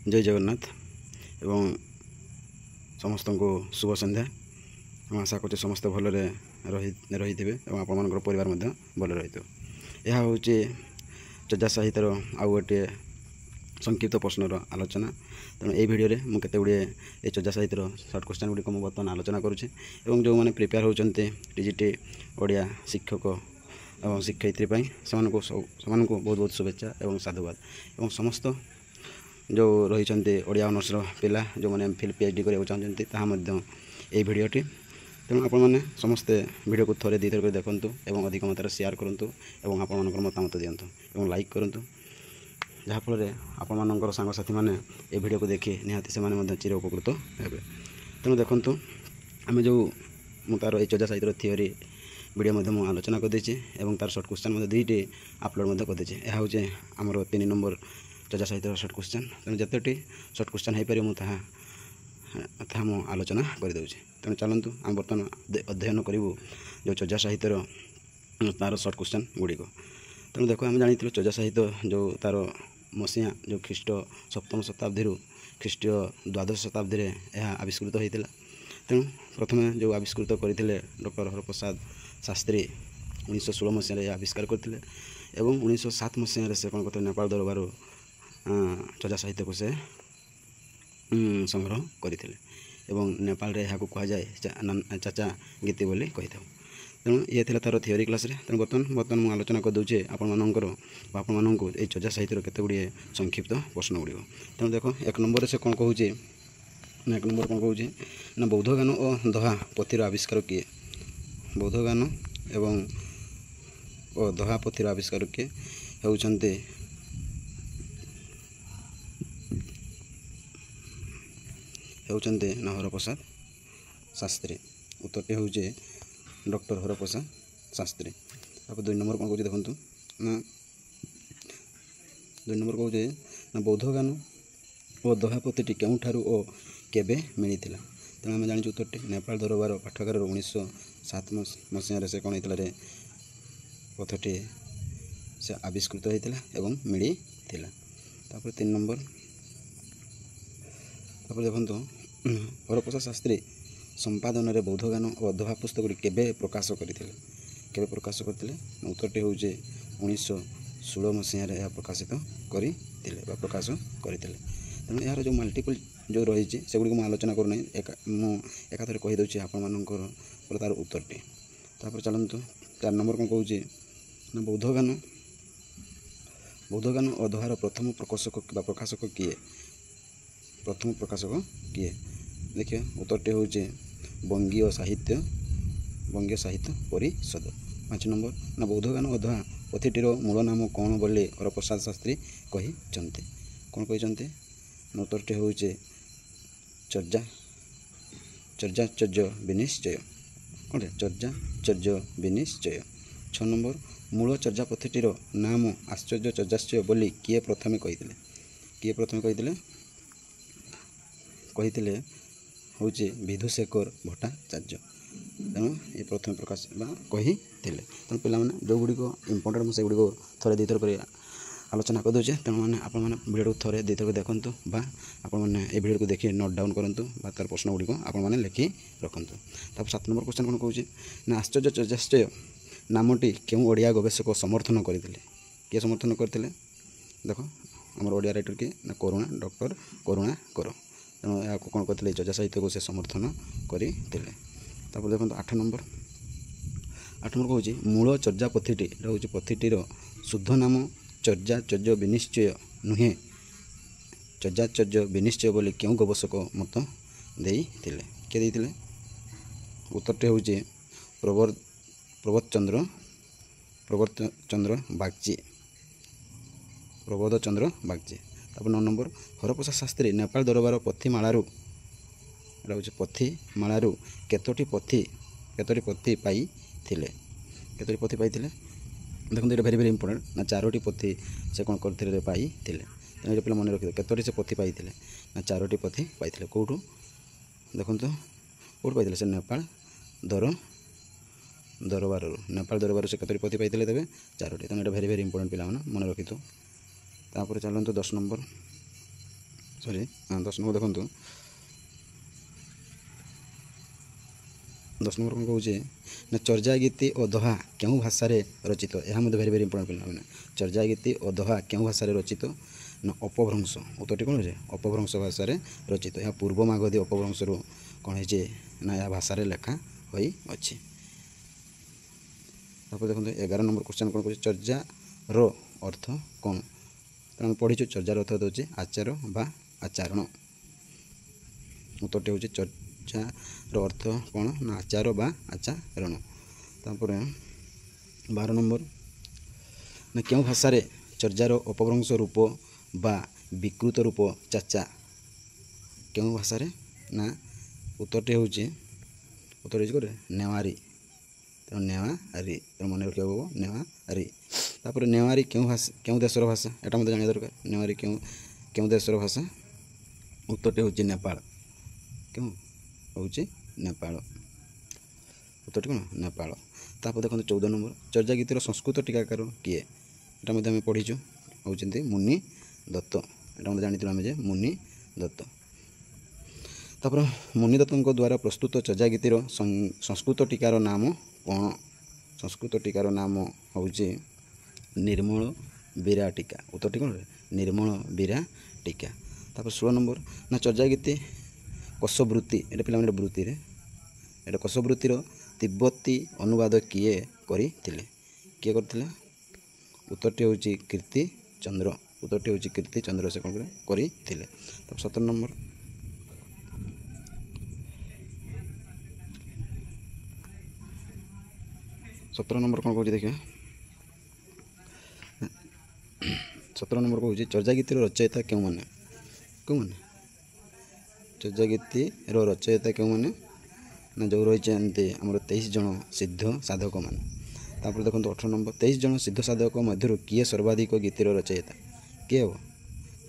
जय जगन्नाथ एवं समस्त को शुभ संध्या। आशा कर समस्त भलरे रही थे और आप परिवार भल रही। यह हूँ चजा साहित्यर आउ गोटे संक्षिप्त प्रश्नर आलोचना। तेणु ये भिडियो मुझे गुड़े ये चजा साहित्यर सर्ट क्वेश्चन गुड़िक मुझे बर्तमान आलोचना करुँचे और जो मैंने प्रिपेयर होती टीजीटी ओडिया शिक्षक और शिक्षयित्री से बहुत बहुत शुभेच्छा और साधुवाद और समस्त जो रही ओडिया ऑनर्सर पिला जो मैंने एमफिल पीएचडी करने चाहते ये भिडियोटी। तेणु आपण मैंने समस्ते भिडियो को थोड़े दी थर देखूँ और अधिक मात्रा शेयर करूँ और आप मतामत दिंतु और लाइक करूँ जहाँफल आपर सांगसाथी मैंने ये भिडियो को देखी निहाती से चिर उपकृत हे। तेणु देखूँ आम जो मुझार ये चजा साहित्य थियोरी वीडियो मुझे आलोचना करदे और तार सर्ट क्वेश्चन दुईटी अपलोड करदे। यह हूँ आमर 3 नंबर चजा साहित्य सर्ट क्वेश्चन। तेणु जिते सर्ट क्वेश्चन हो पार मुझे आलोचना करदे। तेणु चलतु आम बर्तमान अध्ययन करूँ जो चजा साहित्यर तार सर्ट क्वेश्चन गुड़िक। तेणु देख आम जानी चजा साहित्य जो तार मसीहा जो ख्रीष्ट 7म शताब्दी ख्रीष्टीय 12श शताब्दी यह आविष्कृत होता। तेणु प्रथम जो आविष्कृत करते डॉक्टर हरप्रसाद शास्त्री 1916 मसीह आविष्कार करते 1907 मसीह से कौन करते नेपाल दरबार चजा साहित्य को से संग्रह करते नेपाल रे यहाँ कह जाए चाचा गीति बोली कही था। तेणु ये थी तार थियोरी क्लास। तेणु बर्तमान मुझे आलोचना करदे आपको ये चजा साहित्य केते गुड़े संक्षिप्त प्रश्न गुड़िक। तेणु देख 1 नंबर से कौन कहूँ 1 नंबर कौन कहूँ ना बौद्ध गान और दोहा पोथीर आविष्कार किए। बौद्ध गान एवं दोहा पोथीर आविष्कार किए होउछन्ते ना हरप्रसाद शास्त्री। उत्तरटी हूँ डॉक्टर हरप्रसाद शास्त्री। आप 2 नंबर कौन कहूँ देखो ना 2 नंबर कहूँ ना बौद्ध गान और दोहा पोथीटी केउठारु और केबे मिलिथिला। तेणु आम जानी उत्तरटी नेपाल दरबार पाठागार 1907 मसीह से कौन होता रे पोथीटी से आविष्कृत होता एवं मिलिथिला। तापर 3 नंबर तापर देखो हरप्रसाद शास्त्री संपादन रे बौद्ध गान और दोहा पुस्तक केबे प्रकाश करते उत्तरटी हूँ 1916 मसीह प्रकाशित प्रकाश करते। तेणु यार जो मल्टीपल जो रही से गुड़ी आलोचना करूना एकाथरे कहीदे आपर तार उत्तरटी। तापर चलतु 4 नंबर कौन कहूँ ना बौद्ध गान और दोहार प्रथम प्रकाशक किए देखिए उत्तरटी हूँ बंगीय साहित्य परिषद। 5 नंबर ना बौद्ध गान और दोहा पोथीटीर मूल नाम कौन बोले हरप्रसाद शास्त्री कही कौन कही उत्तरटी हूँ चर्याचर्य विनिश्चय कौन चर्याचर्य विनिश्चय। 6 नंबर मूल चर्या पोथीटीर नाम आश्चर्य चर्याश्चय बोली किए प्रथमे कही हूँ विधुशेखर भट्टाचार्य। तेणु ये प्रथम प्रकाश कही। तेणु पे जो गुड़िक इंपोर्टेंट मुझे गुड़िक थे 2 थर कर आलोचना करदे। तेणु मैंने आपने भिडियो को थे 2 थर देखूँ आपने ये भिडियो को देखिए नोट डाउन करूँ तार प्रश्न गुड़िक आपने लिखि रखुँ। तब 7 नंबर क्वेश्चन कौन कहूँ ना आश्चर्य चर्याश्चय नामटी क्यों ओडिया गवेषक समर्थन करते किए समर्थन करते देख आम ओडिया राइटर किए ना करुणा डॉक्टर करुणाकर। तेणु यहाँ कौन करते चजा साहित्य को से समर्थन करते। देखो 8 नंबर कहूँ मूल चर्या पोथीटी हूँ पोथीटीर शुद्ध नाम चर्याचर्य विनिश्चय नुहे चर्याचर्य विनिश्चय बोली क्यों गवेषक मत देते किए देते उत्तरटी हूँ प्रबोध चंद्र बागची। तापर 9 नंबर हरप्रसाद शास्त्री नेपाल दरबार पोथीमालारू केतोटी पोथी पाई देखो ये भेरी इंपोर्टेंट ना 4टी पोथी से कौन करते पाई। तेणु पे मन रखिए केतोटी से पोथी पाई ना 4टी पोथी पाई कौटू देखो कौट पाई से नेपाल दरबार से केतोटी पोथी पाई तेज 4टी। तेणु ये भेरी इंपोर्टेंट पे मन रखी। तापर चलते 10 नंबर सॉरी 10 नंबर देखो 10 नंबर कौन कहे ना चर्जा गीति और दोहा क्यों भाषा रचित यह भेरी भेरी इंपोर्टेंट पिला चर्जा गीति और दोहा क्यों भाषा रचित ना अपभ्रंश उत्तरटी कौन है अपभ्रंश भाषा रचित यह पूर्व मागधी अपभ्रंश कौन है ना यह भाषा लेखा होई अच्छी। देखो 11 नंबर क्वेश्चन कौन कहे चर्जार अर्थ कौन तो पढ़ीचु चर्जार अर्थ होचे आचार बा आचरण उत्तरटी हूँ चर्चार अर्थ कौन ना आचार बा आचरण। तापर 12 नंबर ना क्यों भाषा चर्जार अपभ्रंश रूप बा विकृत रूप चाचा क्यों भाषा ना उत्तरटी हूँ उत्तर नेवारी तो नेवारी तो मन रखा नेवारी। तापर नेवारी क्यों देशर भाषा यहाँ मतलब जाना दरकार नेवारी क्यों देशर भाषा उत्तरटी हूँ नेपाल क्यों हूँ नेपाल उत्तरटी कौन नेपाल। तापर देखो 14 नंबर चर्जा गीतर संस्कृत टीकाकार किए यहाँ आम पढ़ीचु होती मुनि दत्त यहाँ जानी आम मुनि दत्त। तापर मुनि दत्तों द्वारा प्रस्तुत चर्जा गीतिर संस्कृत टीकार नाम कौन संस्कृत टीकार नाम हूँ निर्मल बीरा टीका उत्तरटी कौन निर्मल बीरा टीका। तापर 16 नंबर ना चर्जा गीति कषवृत्ति ये पे वृत्ति ये कषवृत्तिर तिब्बती अनुवाद किए करते उत्तरटी हूँ कीर्ति चंद्र उत्तरटी हूँ कीर्ति चंद्र से कौन करते। तब 17 नंबर 17 नंबर कौन कहे देखिए 17 नंबर कहे चर्जा गीतिर रचयिता क्यों मैंने चर्जा गीतिर रचयिता क्यों मैंने ना जो रही आमर 23 जन सिद्ध साधक मान। तापर देखो 18 नंबर 23 जन सिद्ध साधक मध्य किए सर्वाधिक गीतिर रचयिता किए हे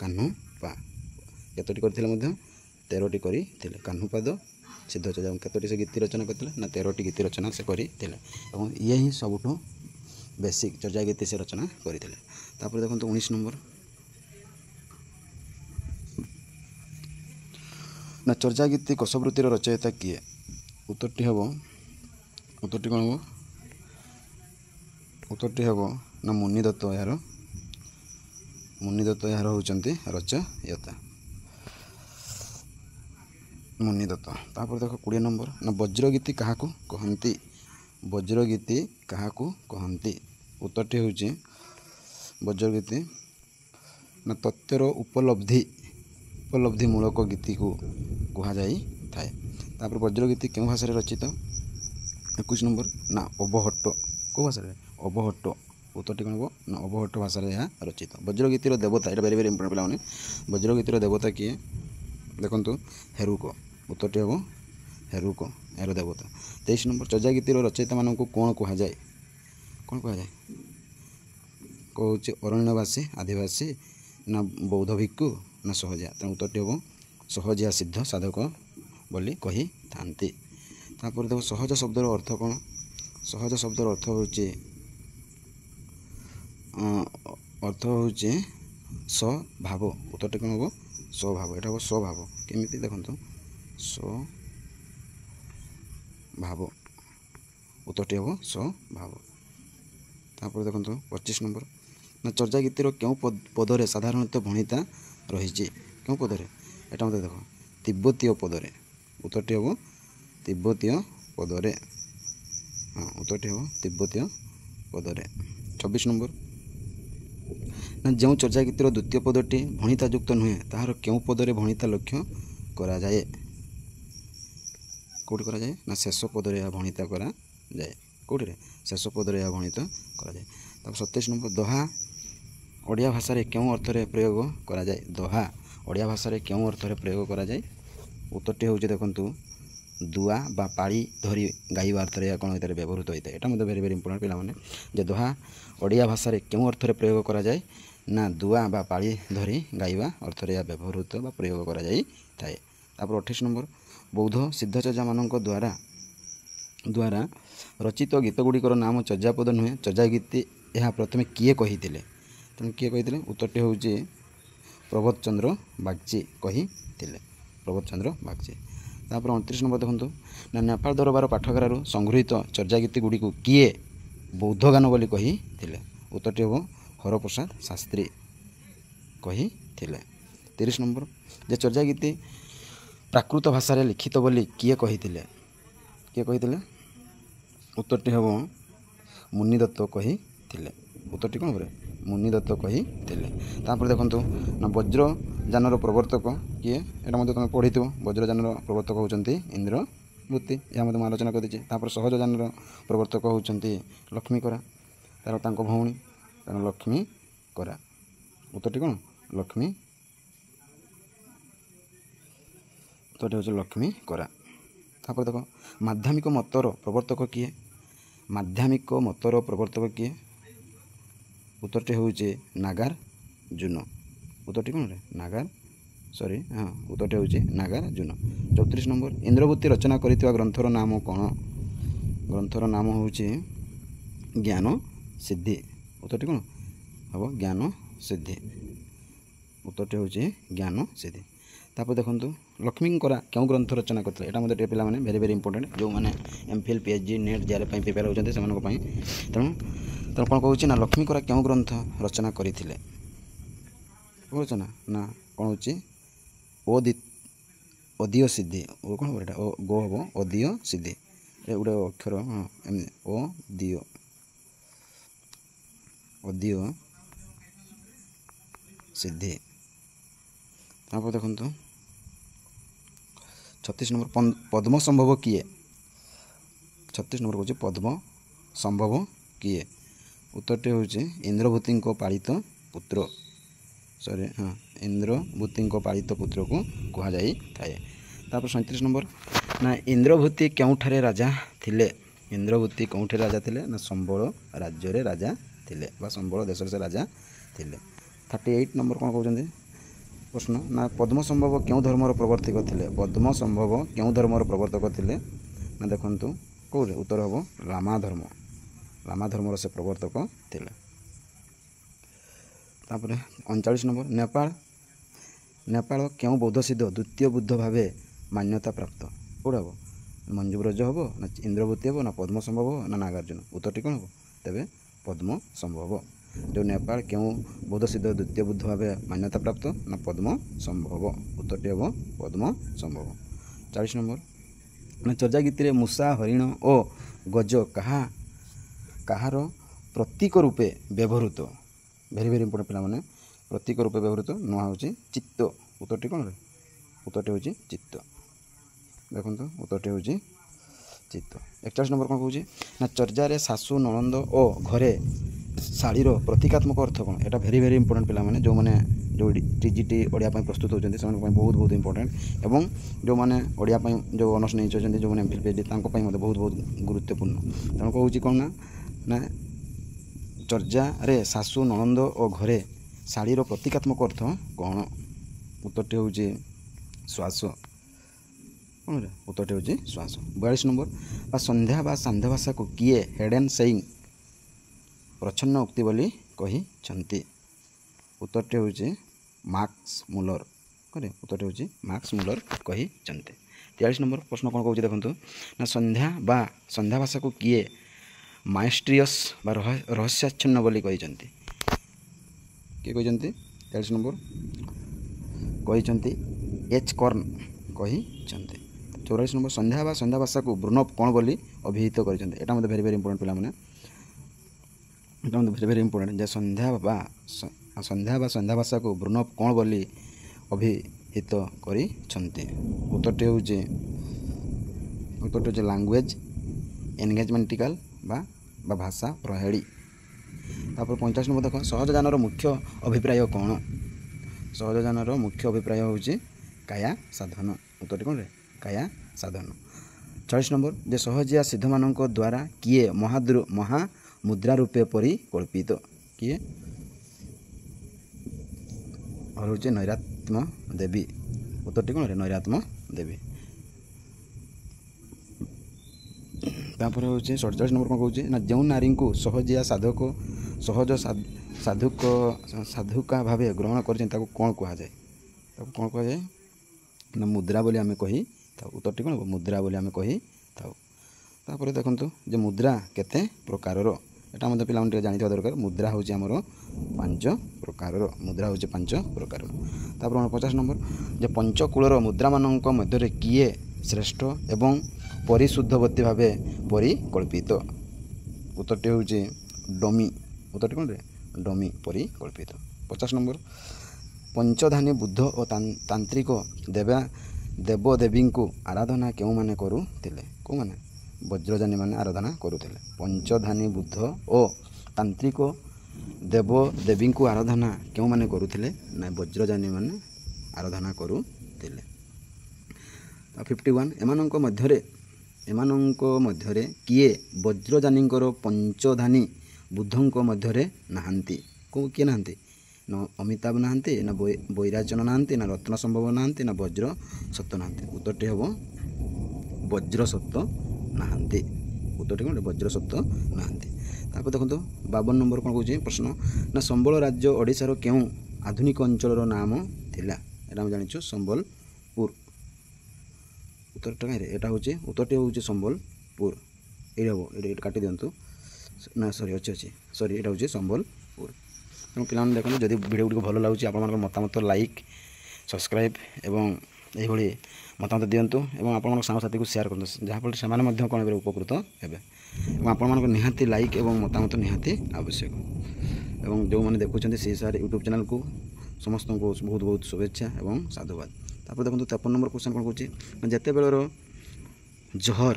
कान्हूपा केतोटी करते 13टी करते कान्हूपाद सिद्ध चर्जा केतोटी से गीति रचना करते ना 13टी गीति रचना से करते ये ही सबुठ बेसिक चर्जा गीति से रचना करते। तापर देखो 19 नंबर ना चर्जा गीति कषवृत्तिर रचयिता किए उत्तरटी हम उत्तरटी कौन हम उत्तरटी हम ना मुनि दत्त यार होती रचयिता मुनि दत्त। तापर देखो 20 नंबर ना वज्रगीति क्या कहती वज्रगीति क्या कहती उत्तरटी हूँ वज्रगीति ना तथ्यर उपलब्धि मूलक गीति को कहुई थाए। तापर वज्रगीति क्यों भाषा रचित 21 नंबर ना अबहट्ट कौ भाषा अबहट्ट उत्तरटी कौन हम ना अबहट्ट भाषा यह रचित। वज्रगीतिर देवता यहाँ वेरी वेरी इंपोर्टेंट पे वज्रगीतिर देवता किए देखु हेरुक उत्तरटी हम हेरुक यार देवता। 23 नंबर चर्जा गीतिर रचयिता मान कौन कहुए कौन अरण्यवासी आदिवासी ना बौद्ध भिक्षु ना सहजिया तेणु उत्तरटी हम सहजिया सिद्ध साधक बोली कही थांती। तापर देखो सहज शब्दर अर्थ कौन सहज शब्दर अर्थ हूँ स्वभाव उत्तरटी कौन हम स्वभाव यहाँ हम स्वभाव केमी देखो स्वभाव उत्तरटी हम स्वभाव। तापर देखो 25 नंबर ना चर्जा गीतिर क्यों पदरे साधारणतः भणिता रही क्यों पदरे यहाँ मत देखो तिब्बतीय पदरे उत्तरटी हम तिब्बतीय पदरे हाँ उत्तरटी हम तिब्बतीय पदरे। 26 नंबर ना जो चर्जा गीतिर द्वितीय पदटी भणिता युक्त नुहे ताहार क्यों पदरे भणिता लक्ष्य करा जाए कौट करा जाए ना शेष पदरे यह भणिता करा जाए कौटे शेष पदरे यह भणित करा जाए। तब 27 नंबर दोहा ओडिया भाषा क्यों अर्थ प्रयोग करा जाए दोहा ओडिया भाषा क्यों अर्थ प्रयोग करा जाए उत्तरटी हूँ देखु दुआ बा पाड़ी धरी गाइबा अर्थ कौन होता है व्यवहृत होता है यहाँ मतलब वेरी वेरी इंपोर्टेंट पे दोहा ओडिया भाषा क्यों अर्थ प्रयोग करा जाए ना दुआ बा पाड़ी धरी गाइबा अर्थ व्यवहृत बा प्रयोग करा जाए थाए। तापर 28 नंबर बौद्ध सिद्ध चर्जा मान द्वारा रचित गीत गुड़िकर नाम चर्जापद नुहे चर्जा गीति यह प्रथम किए कही तेणु किए कही उत्तरटी हूँ ପ୍ରବୋଧ ଚନ୍ଦ୍ର ବାଗ୍ଚି କହିଥିଲେ। ପ୍ରବୋଧ ଚନ୍ଦ୍ର ବାଗ୍ଚି। ତାପରେ 29 ନମ୍ବର ଦେଖନ୍ତୁ ନା ନେପାଳ ଦରବାର ପାଠାଗାରରୁ ସଂଗୃହୀତ ଚର୍ଯା ଗୀତିଗୁଡ଼ିକୁ କିଏ ବୌଦ୍ଧ ଗାନ ବୋଲି କହିଥିଲେ? ଉତ୍ତରଟି ହେବ ହରପ୍ରସାଦ ଶାସ୍ତ୍ରୀ କହିଥିଲେ। 30 ନମ୍ବର ଯେ ଚର୍ଯା ଗୀତି ପ୍ରାକୃତ ଭାଷାରେ ଲିଖିତ ବୋଲି କିଏ କହିଥିଲେ? ଉତ୍ତରଟି ହେବ ମୁନି ଦତ୍ତ କହିଥିଲେ। ଉତ୍ତରଟି କ'ଣ କରେ? ମୁନି ଦତ୍ତ କହିଥିଲେ। ତାପରେ ଦେଖନ୍ତୁ ନା ବଜ୍ରଯାନର ପ୍ରବର୍ତ୍ତକ କିଏ? ଏଇଟା ମଧ୍ୟ ତୁମେ ପଢ଼ିଥିବ। ବଜ୍ରଯାନର ପ୍ରବର୍ତ୍ତକ ହେଉଛନ୍ତି ଇନ୍ଦ୍ରବୃତ୍ତି। ଏହା ମଧ୍ୟ ମୁଁ ଆଲୋଚନା କରିଦେଇଛି। ତାପରେ ସହଜଯାନର ପ୍ରବର୍ତ୍ତକ ହେଉଛନ୍ତି ଲକ୍ଷ୍ମୀକରା, ତାର ତାଙ୍କ ଭଉଣୀ କାରଣ ଲକ୍ଷ୍ମୀକରା। ଉତ୍ତରଟି କ'ଣ? ଉତ୍ତରଟି ହେଉଛି ଲକ୍ଷ୍ମୀକରା। ତାପରେ ଦେଖ ମାଧ୍ୟମିକ ମତର ପ୍ରବର୍ତ୍ତକ କିଏ? ଉତ୍ତରଟି ହେଉଛି ନାଗାର୍ଜୁନ। ଉତ୍ତରଟି କ'ଣ? ଉତ୍ତରଟି ହେଉଛି ନାଗାର୍ଜୁନ। 34 ନମ୍ବର ଇନ୍ଦ୍ରବୃତ୍ତି ରଚନା କରିଥିବା ଗ୍ରନ୍ଥର ନାମ କ'ଣ? ଗ୍ରନ୍ଥର ନାମ ହେଉଛି ଜ୍ଞାନ ସିଦ୍ଧି। ଉତ୍ତରଟି କ'ଣ ହେବ? ଜ୍ଞାନ ସିଦ୍ଧି। ଉତ୍ତରଟି ହେଉଛି ଜ୍ଞାନ ସିଦ୍ଧି। ତାପରେ ଦେଖନ୍ତୁ ଲକ୍ଷ୍ମୀକରା କେଉଁ ଗ୍ରନ୍ଥ ରଚନା କରିଥିଲେ? ଏଇଟା ମଧ୍ୟ ଟିକେ ପିଲାମାନେ ଭେରି ଇମ୍ପୋର୍ଟାଣ୍ଟ, ଯେଉଁମାନେ MPhil PhD ନେଟ୍ JAR ପାଇଁ ପ୍ରିପେୟାର ହେଉଛନ୍ତି ସେମାନଙ୍କ ପାଇଁ। ତେଣୁ କ'ଣ କହୁଛି ନା ଲକ୍ଷ୍ମୀକରା କେଉଁ ଗ୍ରନ୍ଥ ରଚନା କରିଥିଲେ? ବୁଝୁଛ ନା କ'ଣ ହେଉଛି? ଅଦିୟ ସିଦ୍ଧି। କ'ଣ ହେବ ଏଇଟା? ଗୋ ହେବ ଅଦିୟ ସିଦ୍ଧି। ଏ ଗୋଟେ ଅକ୍ଷର ଏମିତି ଅଦିୟ ସିଦ୍ଧି। ତାପରେ ଦେଖନ୍ତୁ 36 ନମ୍ବର ପଦ୍ମ ସମ୍ଭବ କିଏ? 36 ନମ୍ବର କହୁଛି ପଦ୍ମ ସମ୍ଭବ କିଏ? ଉତ୍ତରଟି ହେଉଛି ଇନ୍ଦ୍ରଭୂତିଙ୍କ ପାଳିତ ପୁତ୍ର। ଇନ୍ଦ୍ରଭୂତିଙ୍କ ପାଳିତ ପୁତ୍ରକୁ କୁହାଯାଇଥାଏ। ତାପରେ 37 ନମ୍ବର ନା ଇନ୍ଦ୍ରଭୂତି କେଉଁଠାରେ ରାଜା ଥିଲେ? ଇନ୍ଦ୍ରଭୂତି କେଉଁଠାରେ ରାଜା ଥିଲେ? ନା ସମ୍ବଳ ରାଜ୍ୟରେ ରାଜା ଥିଲେ ବା ସମ୍ବଳ ଦେଶରେ ସେ ରାଜା ଥିଲେ। 38 ନମ୍ବର କ'ଣ କହୁଛନ୍ତି ପ୍ରଶ୍ନ ନା ପଦ୍ମସମ୍ଭବ କେଉଁ ଧର୍ମର ପ୍ରବର୍ତ୍ତକ ଥିଲେ? ପଦ୍ମସମ୍ଭବ କେଉଁ ଧର୍ମର ପ୍ରବର୍ତ୍ତକ ଥିଲେ? ନା ଦେଖନ୍ତୁ କେଉଁଠି? ଉତ୍ତର ହେବ ଲାମା ଧର୍ମ। ଲାମା ଧର୍ମର ସେ ପ୍ରବର୍ତ୍ତକ ଥିଲେ। ତାପରେ 39 ନମ୍ବର ନେପାଳ କେଉଁ ବୌଦ୍ଧସିଦ୍ଧ ଦ୍ୱିତୀୟ ବୁଦ୍ଧ ଭାବେ ମାନ୍ୟତା ପ୍ରାପ୍ତ? କେଉଁଟା ହେବ? ମଞ୍ଜୁବ୍ରଜ ହେବ ନା ଇନ୍ଦ୍ରଭୂତି ହେବ ନା ପଦ୍ମସମ୍ଭବ ହେବ ନା ନାଗାର୍ଜୁନ? ଉତ୍ତରଟି କ'ଣ ହେବ? ତେବେ ପଦ୍ମସମ୍ଭବ। ଯେଉଁ ନେପାଳ କେଉଁ ବୌଦ୍ଧସିଦ୍ଧ ଦ୍ୱିତୀୟ ବୁଦ୍ଧ ଭାବେ ମାନ୍ୟତା ପ୍ରାପ୍ତ? ନା ପଦ୍ମସମ୍ଭବ। ଉତ୍ତରଟି ହେବ ପଦ୍ମସମ୍ଭବ। 40 ନମ୍ବର ନା ଚର୍ଯା ଗୀତିରେ ମୂଷା, ହରିଣ ଓ ଗଜ କାହାର ପ୍ରତୀକ ରୂପେ ବ୍ୟବହୃତ? ଭେରି ଇମ୍ପୋର୍ଟାଣ୍ଟ ପିଲାମାନେ। ପ୍ରତୀକ ରୂପେ ବ୍ୟବହୃତ ନୂଆ ହେଉଛି ଚିତ୍ତ। ଉତ୍ତରଟି କ'ଣ? ଉତ୍ତରଟି ହେଉଛି ଚିତ୍ତ। ଦେଖନ୍ତୁ ଉତ୍ତରଟି ହେଉଛି ଚିତ୍ତ। 41 ନମ୍ବର କ'ଣ କହୁଛି ନା ଚର୍ଯାରେ ଶାଶୁ, ନଣନ୍ଦ ଓ ଘରେ ଶାଳୀର ପ୍ରତୀକାତ୍ମକ ଅର୍ଥ କ'ଣ? ଏଇଟା ଭେରି ଇମ୍ପୋର୍ଟାଣ୍ଟ ପିଲାମାନେ। ଯେଉଁମାନେ TGT ଓଡ଼ିଆ ପାଇଁ ପ୍ରସ୍ତୁତ ହେଉଛନ୍ତି ସେମାନଙ୍କ ପାଇଁ ବହୁତ ଇମ୍ପୋର୍ଟାଣ୍ଟ, ଏବଂ ଯେଉଁମାନେ ଓଡ଼ିଆ ପାଇଁ ଯେଉଁ ଅନର୍ସ ନେଇଛନ୍ତି, ଯେଉଁମାନେ MPhil PhD ତାଙ୍କ ପାଇଁ ମଧ୍ୟ ବହୁତ ଗୁରୁତ୍ୱପୂର୍ଣ୍ଣ। ତେଣୁ କହୁଛି କ'ଣ ନା ଚର୍ଯାରେ ଶାଶୁ, ନଣନ୍ଦ ଓ ଘରେ ଶାଳୀର ପ୍ରତୀକାତ୍ମକ ଅର୍ଥ କ'ଣ? ଉତ୍ତରଟି ହେଉଛି ଶ୍ୱାସ। କ'ଣ? ଉତ୍ତରଟି ହେଉଛି ଶ୍ୱାସ। 42 ନମ୍ବର ସନ୍ଧ୍ୟା ବା ସାନ୍ଧ୍ୟ ଭାଷାକୁ କିଏ ହେଡ଼େନ୍ ସେଇଂ ପ୍ରଚ୍ଛନ୍ନ ଉକ୍ତି ବୋଲି କହିଛନ୍ତି? ଉତ୍ତରଟି ହେଉଛି ମାର୍କସ୍ ମୁଲର। ଉତ୍ତରଟି ହେଉଛି ମାର୍କସ୍ ମୁଲର କହିଛନ୍ତି। 43 ନମ୍ବର ପ୍ରଶ୍ନ କ'ଣ କହୁଛି ଦେଖନ୍ତୁ ନା ସନ୍ଧ୍ୟା ଭାଷାକୁ କିଏ ମାଏଷ୍ଟ୍ରିୟସ୍ ବା ରହସ୍ୟାଚ୍ଛନ୍ନ ବୋଲି କହିଛନ୍ତି? କିଏ କହିଛନ୍ତି? 43 ନମ୍ବର କହିଛନ୍ତି H. କର୍ଣ୍ଣ କହିଛନ୍ତି। 44 ନମ୍ବର ସନ୍ଧ୍ୟା ଭାଷାକୁ ବ୍ରୁନଫ୍ କ'ଣ ବୋଲି ଅଭିହିତ କରିଛନ୍ତି? ଏଇଟା ମଧ୍ୟ ଭେରି ଇମ୍ପୋର୍ଟାଣ୍ଟ ପିଲାମାନେ। ଏଇଟା ମଧ୍ୟ ଭେରି ଇମ୍ପୋର୍ଟାଣ୍ଟ ଯେ ସନ୍ଧ୍ୟା ଭାଷାକୁ ବ୍ରୁନଫ୍ କ'ଣ ବୋଲି ଅଭିହିତ କରିଛନ୍ତି? ଉତ୍ତରଟି ହେଉଛି ଲାଙ୍ଗୁଏଜ୍ ଏନଗେଜମେଣ୍ଟିକାଲ ବା ଭାଷା ପ୍ରହେଳୀ। ତାପରେ 45 ନମ୍ବର ଦେଖ ସହଜଯାନର ମୁଖ୍ୟ ଅଭିପ୍ରାୟ କ'ଣ? ସହଜଯାନର ମୁଖ୍ୟ ଅଭିପ୍ରାୟ ହେଉଛି କାୟା ସାଧନ। ଉତ୍ତରଟି କ'ଣ? କାୟା ସାଧନ। 40 ନମ୍ବର ଯେ ସହଜିଆ ସିଦ୍ଧମାନଙ୍କ ଦ୍ୱାରା କିଏ ମହାମୁଦ୍ରା ରୂପେ ପରିକଳ୍ପିତ? କିଏ? ହେଉଛି ନୈରାତ୍ମ ଦେବୀ। ଉତ୍ତରଟି କ'ଣ? ନୈରାତ୍ମ ଦେବୀ। ତାପରେ ହେଉଛି 47 ନମ୍ବର କ'ଣ କହୁଛି ନା ଯେଉଁ ନାରୀଙ୍କୁ ସହଜିଆ ସହଜ ସାଧୁକା ଭାବେ ଗ୍ରହଣ କରିଛନ୍ତି ତାକୁ କ'ଣ କୁହାଯାଏ? ତାକୁ କ'ଣ କୁହାଯାଏ ନା ମୁଦ୍ରା ବୋଲି ଆମେ କହିଥାଉ। ଉତ୍ତରଟି କ'ଣ ହେବ? ମୁଦ୍ରା ବୋଲି ଆମେ କହିଥାଉ। ତାପରେ ଦେଖନ୍ତୁ ଯେ ମୁଦ୍ରା କେତେ ପ୍ରକାରର, ଏଇଟା ମଧ୍ୟ ପିଲାମାନେ ଟିକେ ଜାଣିଥିବା ଦରକାର। ମୁଦ୍ରା ହେଉଛି ଆମର 5 ପ୍ରକାରର। ମୁଦ୍ରା ହେଉଛି 5 ପ୍ରକାରର। ତାପରେ 49 ନମ୍ବର ଯେ ପଞ୍ଚକୂଳର ମୁଦ୍ରାମାନଙ୍କ ମଧ୍ୟରେ କିଏ ଶ୍ରେଷ୍ଠ ଏବଂ ପରିଶୁଦ୍ଧବତୀ ଭାବେ ପରିକଳ୍ପିତ? ଉତ୍ତରଟି ହେଉଛି ଡମି। ଉତ୍ତରଟି କ'ଣରେ? ଡମି, ପରିକଳ୍ପିତ। 50 ନମ୍ବର ପଞ୍ଚଧାନୀ ବୁଦ୍ଧ ଓ ତାନ୍ତ୍ରିକ ଦେବଦେବୀଙ୍କୁ ଆରାଧନା କେଉଁମାନେ କରୁଥିଲେ? କେଉଁମାନେ? ବଜ୍ରଯାନୀମାନେ ଆରାଧନା କରୁଥିଲେ। ପଞ୍ଚଧାନୀ ବୁଦ୍ଧ ଓ ତାନ୍ତ୍ରିକ ଦେବଦେବୀଙ୍କୁ ଆରାଧନା କେଉଁମାନେ କରୁଥିଲେ? ନା ବଜ୍ରଯାନୀମାନେ ଆରାଧନା କରୁଥିଲେ। 51 ଏମାନଙ୍କ ମଧ୍ୟରେ କିଏ ବଜ୍ରଯାନୀଙ୍କର ପଞ୍ଚଧାନୀ ବୁଦ୍ଧଙ୍କ ମଧ୍ୟରେ ନାହାନ୍ତି? କିଏ ନାହାନ୍ତି? ନା ଅମିତାଭ ନାହାନ୍ତି, ନା ବୈରାଚନ ନାହାନ୍ତି, ନା ରତ୍ନ ସମ୍ଭବ ନାହାନ୍ତି, ନା ବଜ୍ର ସତ୍ୟ ନାହାନ୍ତି? ଉତ୍ତରଟି ହେବ ବଜ୍ର ସତ୍ୟ ନାହାନ୍ତି। ଉତ୍ତରଟି କ'ଣ? ବଜ୍ର ସତ୍ୟ ନାହାନ୍ତି। ତାପରେ ଦେଖନ୍ତୁ 52 ନମ୍ବର କ'ଣ କହୁଛି ପ୍ରଶ୍ନ ନା ସମ୍ବଳ ରାଜ୍ୟ ଓଡ଼ିଶାର କେଉଁ ଆଧୁନିକ ଅଞ୍ଚଳର ନାମ ଥିଲା? ଏଇଟା ଆମେ ଜାଣିଛୁ ସମ୍ବଲପୁର। ଉତ୍ତରଟା କାହିଁରେ? ଉତ୍ତରଟି ହେଉଛି ସମ୍ବଲପୁର। ଏଇଟା ହେବ, ଏଇଟା କାଟି ଦିଅନ୍ତୁ। ନା ସରି ଏଇଟା ହେଉଛି ସମ୍ବଲପୁର। ତେଣୁ ପିଲାମାନେ ଦେଖନ୍ତୁ, ଯଦି ଭିଡ଼ିଓ ଗୁଡ଼ିକ ଭଲ ଲାଗୁଛି ଆପଣମାନଙ୍କର ମତାମତ ଲାଇକ୍, ସବସ୍କ୍ରାଇବ୍ ଏବଂ ଏହିଭଳି ମତାମତ ଦିଅନ୍ତୁ ଏବଂ ଆପଣମାନଙ୍କ ସାଙ୍ଗସାଥିକୁ ସେୟାର କରନ୍ତୁ, ଯାହାଫଳରେ ସେମାନେ ମଧ୍ୟ କ'ଣ ହେବେ? ଉପକୃତ ହେବେ। ଏବଂ ଆପଣମାନଙ୍କ ନିହାତି ଲାଇକ୍ ଏବଂ ମତାମତ ନିହାତି ଆବଶ୍ୟକ। ଏବଂ ଯେଉଁମାନେ ଦେଖୁଛନ୍ତି CSR ୟୁଟ୍ୟୁବ୍ ଚ୍ୟାନେଲକୁ ସମସ୍ତଙ୍କୁ ବହୁତ ବହୁତ ଶୁଭେଚ୍ଛା ଏବଂ ସାଧୁବାଦ। ତାପରେ ଦେଖନ୍ତୁ 53 ନମ୍ବର କ୍ୱେଶ୍ଚନ୍ କ'ଣ କହୁଛି ନା ଯେତେବେଳର ଜହର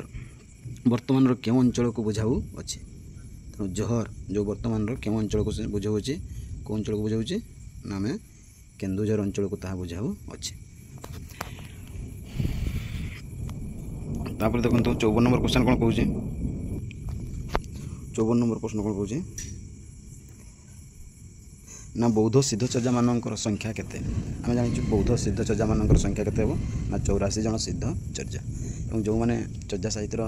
ବର୍ତ୍ତମାନର କେଉଁ ଅଞ୍ଚଳକୁ ବୁଝାଉଅଛି? ତେଣୁ ଜହର ଯେଉଁ ବର୍ତ୍ତମାନର କେଉଁ ଅଞ୍ଚଳକୁ ବୁଝାଉଛି? କେଉଁ ଅଞ୍ଚଳକୁ ବୁଝାଉଛି? ନା ଆମେ କେନ୍ଦୁଝର ଅଞ୍ଚଳକୁ ତାହା ବୁଝାଉଅଛି। ତାପରେ ଦେଖନ୍ତୁ 54 ନମ୍ବର କ୍ୱେଶ୍ଚନ୍ କ'ଣ କହୁଛି? 54 ନମ୍ବର ପ୍ରଶ୍ନ କ'ଣ କହୁଛି ନା ବୌଦ୍ଧ ସିଦ୍ଧଚର୍ଯ୍ୟାମାନଙ୍କର ସଂଖ୍ୟା କେତେ? ଆମେ ଜାଣିଛୁ ବୌଦ୍ଧ ସିଦ୍ଧଚର୍ଯ୍ୟାମାନଙ୍କର ସଂଖ୍ୟା କେତେ ହେବ? ନା 84 ଜଣ ସିଦ୍ଧଚର୍ଯ୍ୟା। ଏବଂ ଯେଉଁମାନେ ଚର୍ଯ୍ୟା ସାହିତ୍ୟର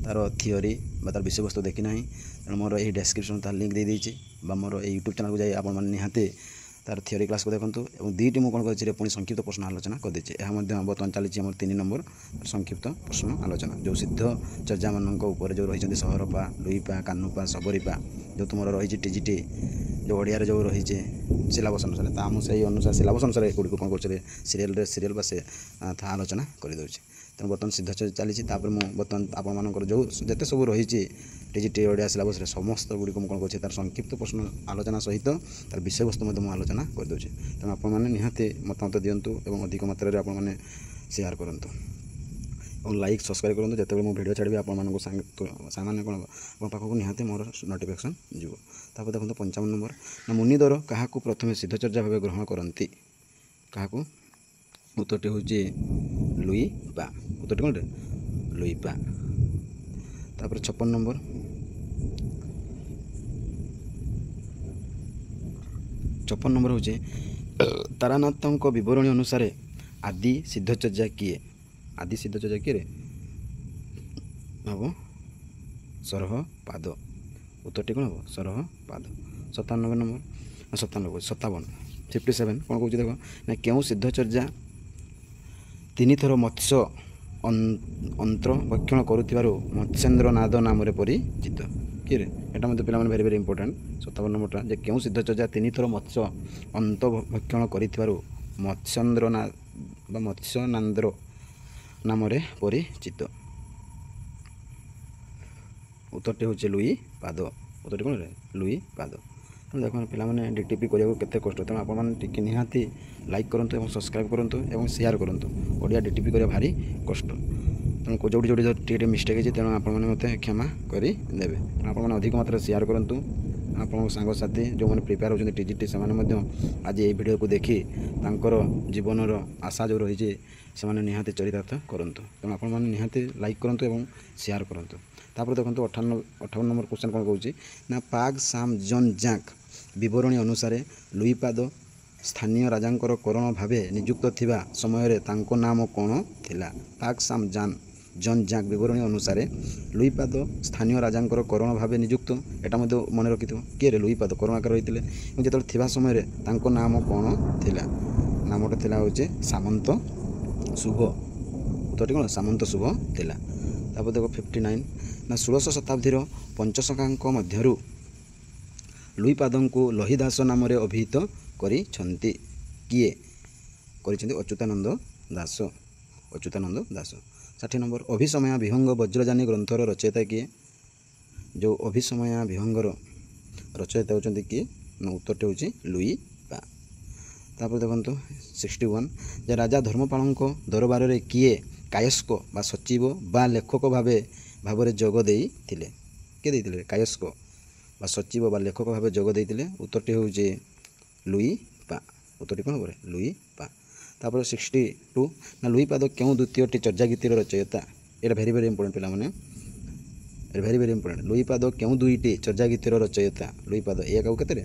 ତା'ର ଥିଓରି ବା ତା'ର ବିଷୟବସ୍ତୁ ଦେଖିନାହିଁ, ତେଣୁ ମୋର ଏହି ଡେସ୍କ୍ରିପ୍ସନ୍ ତା'ର ଲିଙ୍କ୍ ଦେଇଦେଇଛି, ବା ମୋର ଏହି ୟୁଟ୍ୟୁବ୍ ଚ୍ୟାନେଲକୁ ଯାଇ ଆପଣମାନେ ନିହାତି ତା'ର ଥିଓରି କ୍ଲାସ୍କୁ ଦେଖନ୍ତୁ। ଏବଂ 2ଟି ମୁଁ କ'ଣ କରିଛି ପୁଣି ସଂକ୍ଷିପ୍ତ ପ୍ରଶ୍ନ ଆଲୋଚନା କରିଦେଇଛି। ଏହା ମଧ୍ୟ ବର୍ତ୍ତମାନ ଚାଲିଛି ଆମର 3 ନମ୍ବର ସଂକ୍ଷିପ୍ତ ପ୍ରଶ୍ନ ଆଲୋଚନା, ଯେଉଁ ସିଦ୍ଧଚର୍ଯ୍ୟାମାନଙ୍କ ଉପରେ ଯେଉଁ ରହିଛନ୍ତି ସହରପା, ଲୁଇପା, କାହ୍ନୁପା, ଶବରୀପା, ଯେଉଁ ତୁମର ରହିଛି TGT, ଯେଉଁ ଓଡ଼ିଆରେ ଯେଉଁ ରହିଛି ସିଲାବସ୍ ଅନୁସାରେ, ତା ମୁଁ ସେଇ ଅନୁସାରେ ସିଲାବସ୍ ଅନୁସାରେ ଏଗୁଡ଼ିକୁ କ'ଣ କରୁଛି ସିରିଏଲ୍ ବା ସେ ତାହା ଆଲୋଚନା କରିଦେଉଛି। ତେଣୁ ବର୍ତ୍ତମାନ ସିଦ୍ଧଚର୍ଯ୍ୟା ଚାଲିଛି। ତାପରେ ମୁଁ ବର୍ତ୍ତମାନ ଆପଣମାନଙ୍କର ଯେଉଁ ଯେତେ ସବୁ ରହିଛି TGT ଓଡ଼ିଆ ସିଲାବସ୍ରେ ସମସ୍ତ ଗୁଡ଼ିକୁ ମୁଁ କ'ଣ କରୁଛି ତା'ର ସଂକ୍ଷିପ୍ତ ପ୍ରଶ୍ନ ଆଲୋଚନା ସହିତ ତା'ର ବିଷୟବସ୍ତୁ ମଧ୍ୟ ମୁଁ ଆଲୋଚନା କରିଦେଉଛି। ତେଣୁ ଆପଣମାନେ ନିହାତି ମତାମତ ଦିଅନ୍ତୁ ଏବଂ ଅଧିକ ମାତ୍ରାରେ ଆପଣମାନେ ସେୟାର କରନ୍ତୁ ଏବଂ ଲାଇକ୍ ସବସ୍କ୍ରାଇବ୍ କରନ୍ତୁ। ଯେତେବେଳେ ମୁଁ ଭିଡ଼ିଓ ଛାଡ଼ିବି ଆପଣମାନଙ୍କୁ ସାମାନ୍ୟ କ'ଣ ଆପଣଙ୍କ ପାଖକୁ ନିହାତି ମୋର ନୋଟିଫିକେସନ୍ ଯିବ। ତାପରେ ଦେଖନ୍ତୁ 55 ନମ୍ବର ନା ମୁନିଦର କାହାକୁ ପ୍ରଥମେ ସିଦ୍ଧଚର୍ଯ୍ୟା ଭାବେ ଗ୍ରହଣ କରନ୍ତି? କାହାକୁ? ଉତ୍ତରଟି ହେଉଛି ଲୁଇପା। ଉତ୍ତରଟି କ'ଣଟେ? ଲୁଇପା। ତାପରେ 56 ନମ୍ବର ହେଉଛି ତାରାନାଥଙ୍କ ବିବରଣୀ ଅନୁସାରେ ଆଦି ସିଦ୍ଧଚର୍ଯ୍ୟା କିଏ? ଆଦି ସିଦ୍ଧଚର୍ଯ୍ୟା କିଏ ହେବ? ସରହପାଦ। ଉତ୍ତରଟି କ'ଣ ହେବ? ସରହପାଦ। 57 ନମ୍ବର 57 କ'ଣ କହୁଛି ଦେଖ ନା କେଉଁ ସିଦ୍ଧଚର୍ଯ୍ୟା 3 ଥର ମତ୍ସ୍ୟ ଅନ୍ତର୍ଭକ୍ଷଣ କରୁଥିବାରୁ ମତ୍ସ୍ୟେନ୍ଦ୍ରନାଦ ନାମରେ ପରିଚିତ? କିରେ? ଏଇଟା ମଧ୍ୟ ପିଲାମାନେ ଭେରି ଇମ୍ପୋର୍ଟାଣ୍ଟ। 57 ନମ୍ବରଟା ଯେ କେଉଁ ସିଦ୍ଧଚର୍ଯ୍ୟା 3 ଥର ମତ୍ସ୍ୟ ଅନ୍ତର୍ଭକ୍ଷଣ କରିଥିବାରୁ ମତ୍ସ୍ୟନାନ୍ଦ୍ର ନାମରେ ପରିଚିତ? ଉତ୍ତରଟି ହେଉଛି ଲୁଇପାଦ। ଉତ୍ତରଟି କ'ଣ? ଲୁଇପାଦ। ତେଣୁ ଦେଖନ୍ତୁ ପିଲାମାନେ DTP କରିବାକୁ କେତେ କଷ୍ଟ, ତେଣୁ ଆପଣମାନେ ଟିକେ ନିହାତି ଲାଇକ୍ କରନ୍ତୁ ଏବଂ ସବସ୍କ୍ରାଇବ୍ କରନ୍ତୁ ଏବଂ ସେୟାର କରନ୍ତୁ। ଓଡ଼ିଆ DTP କରିବା ଭାରି କଷ୍ଟ, ତେଣୁ ଯେଉଁଠି ଟିକେ ମିଷ୍ଟେକ୍ ହେଇଛି ତେଣୁ ଆପଣମାନେ ମୋତେ କ୍ଷମା କରିଦେବେ। ତେଣୁ ଆପଣମାନେ ଅଧିକ ମାତ୍ରାରେ ସେୟାର କରନ୍ତୁ। ଆପଣଙ୍କ ସାଙ୍ଗସାଥି ଯେଉଁମାନେ ପ୍ରିପେୟାର ହେଉଛନ୍ତି TGT ସେମାନେ ମଧ୍ୟ ଆଜି ଏହି ଭିଡ଼ିଓକୁ ଦେଖି ତାଙ୍କର ଜୀବନର ଆଶା ଯେଉଁ ରହିଛି ସେମାନେ ନିହାତି ଚରିତାର୍ଥ କରନ୍ତୁ। ତେଣୁ ଆପଣମାନେ ନିହାତି ଲାଇକ୍ କରନ୍ତୁ ଏବଂ ସେୟାର କରନ୍ତୁ। ତାପରେ ଦେଖନ୍ତୁ 58 ନମ୍ବର କ୍ୱେଶ୍ଚନ୍ କ'ଣ କହୁଛି ନା ପାଗ୍ ସାମ୍ ଜନ୍ ଜାକ୍ ବିବରଣୀ ଅନୁସାରେ ଲୁଇପାଦ ସ୍ଥାନୀୟ ରାଜାଙ୍କର କରଣ ଭାବେ ନିଯୁକ୍ତ ଥିବା ସମୟରେ ତାଙ୍କ ନାମ କ'ଣ ଥିଲା? ପାଗ୍ ସାମ୍ ଜାନ୍ ଜନ୍ ଜାକ୍ ବିବରଣୀ ଅନୁସାରେ ଲୁଇପାଦ ସ୍ଥାନୀୟ ରାଜାଙ୍କର କରଣ ଭାବେ ନିଯୁକ୍ତ। ଏଟା ମଧ୍ୟ ମନେ ରଖିଥିବ। କିଏରେ? ଲୁଇପାଦ କରଣ ଆକାରରେ ରହିଥିଲେ ଏବଂ ଯେତେବେଳେ ଥିବା ସମୟରେ ତାଙ୍କ ନାମ କ'ଣ ଥିଲା? ନାମଟା ଥିଲା ହେଉଛି ସାମନ୍ତ ଶୁଭ। ଉତ୍ତରଟି କ'ଣ? ସାମନ୍ତ ଶୁଭ ଥିଲା। ତାପରେ ଦେଖ 59 ନା 16ଶ ଶତାବ୍ଦୀର ପଞ୍ଚସଖାଙ୍କ ମଧ୍ୟରୁ ଲୁଇପାଦଙ୍କୁ ଲୋହିଦାସ ନାମରେ ଅଭିହିତ କରିଛନ୍ତି। କିଏ କରିଛନ୍ତି? ଅଚ୍ୟୁତାନନ୍ଦ ଦାସ। ଅଚ୍ୟୁତାନନ୍ଦ ଦାସ। 60 ନମ୍ବର ଅଭିସମୟା ବିହଙ୍ଗ ବଜ୍ରଯାନୀ ଗ୍ରନ୍ଥର ରଚୟିତା କିଏ? ଯେଉଁ ଅଭିସମୟା ବିହଙ୍ଗର ରଚୟିତା ହେଉଛନ୍ତି କିଏ? ନା ଉତ୍ତରଟି ହେଉଛି ଲୁଇପା। ତାପରେ ଦେଖନ୍ତୁ 61 ଯେ ରାଜା ଧର୍ମପାଳଙ୍କ ଦରବାରରେ କିଏ କାୟସ୍କ ବା ସଚିବ ବା ଲେଖକ ଭାବରେ ଯୋଗ ଦେଇଥିଲେ? କିଏ ଦେଇଥିଲେ? କାୟସ୍କ ବା ସଚିବ ବା ଲେଖକ ଭାବେ ଯୋଗ ଦେଇଥିଲେ। ଉତ୍ତରଟି ହେଉଛି ଲୁଇପା। ଉତ୍ତରଟି କ'ଣ ପରେ? ଲୁଇପା। ତାପରେ 62 ନା ଲୁଇପାଦ କେଉଁ ଦ୍ୱିତୀୟଟି ଚର୍ଯ୍ୟାଗୀତିର ରଚୟିତା? ଏଇଟା ଭେରି ଭେରି ଇମ୍ପୋର୍ଟାଣ୍ଟ ପିଲାମାନେ, ଏଇଟା ଭେରି ଭେରି ଇମ୍ପୋର୍ଟାଣ୍ଟ। ଲୁଇପାଦ କେଉଁ ଦୁଇଟି ଚର୍ଯ୍ୟାଗୀତିର ରଚୟିତା? ଲୁଇପାଦ 1 ଆଉ କେତେରେ?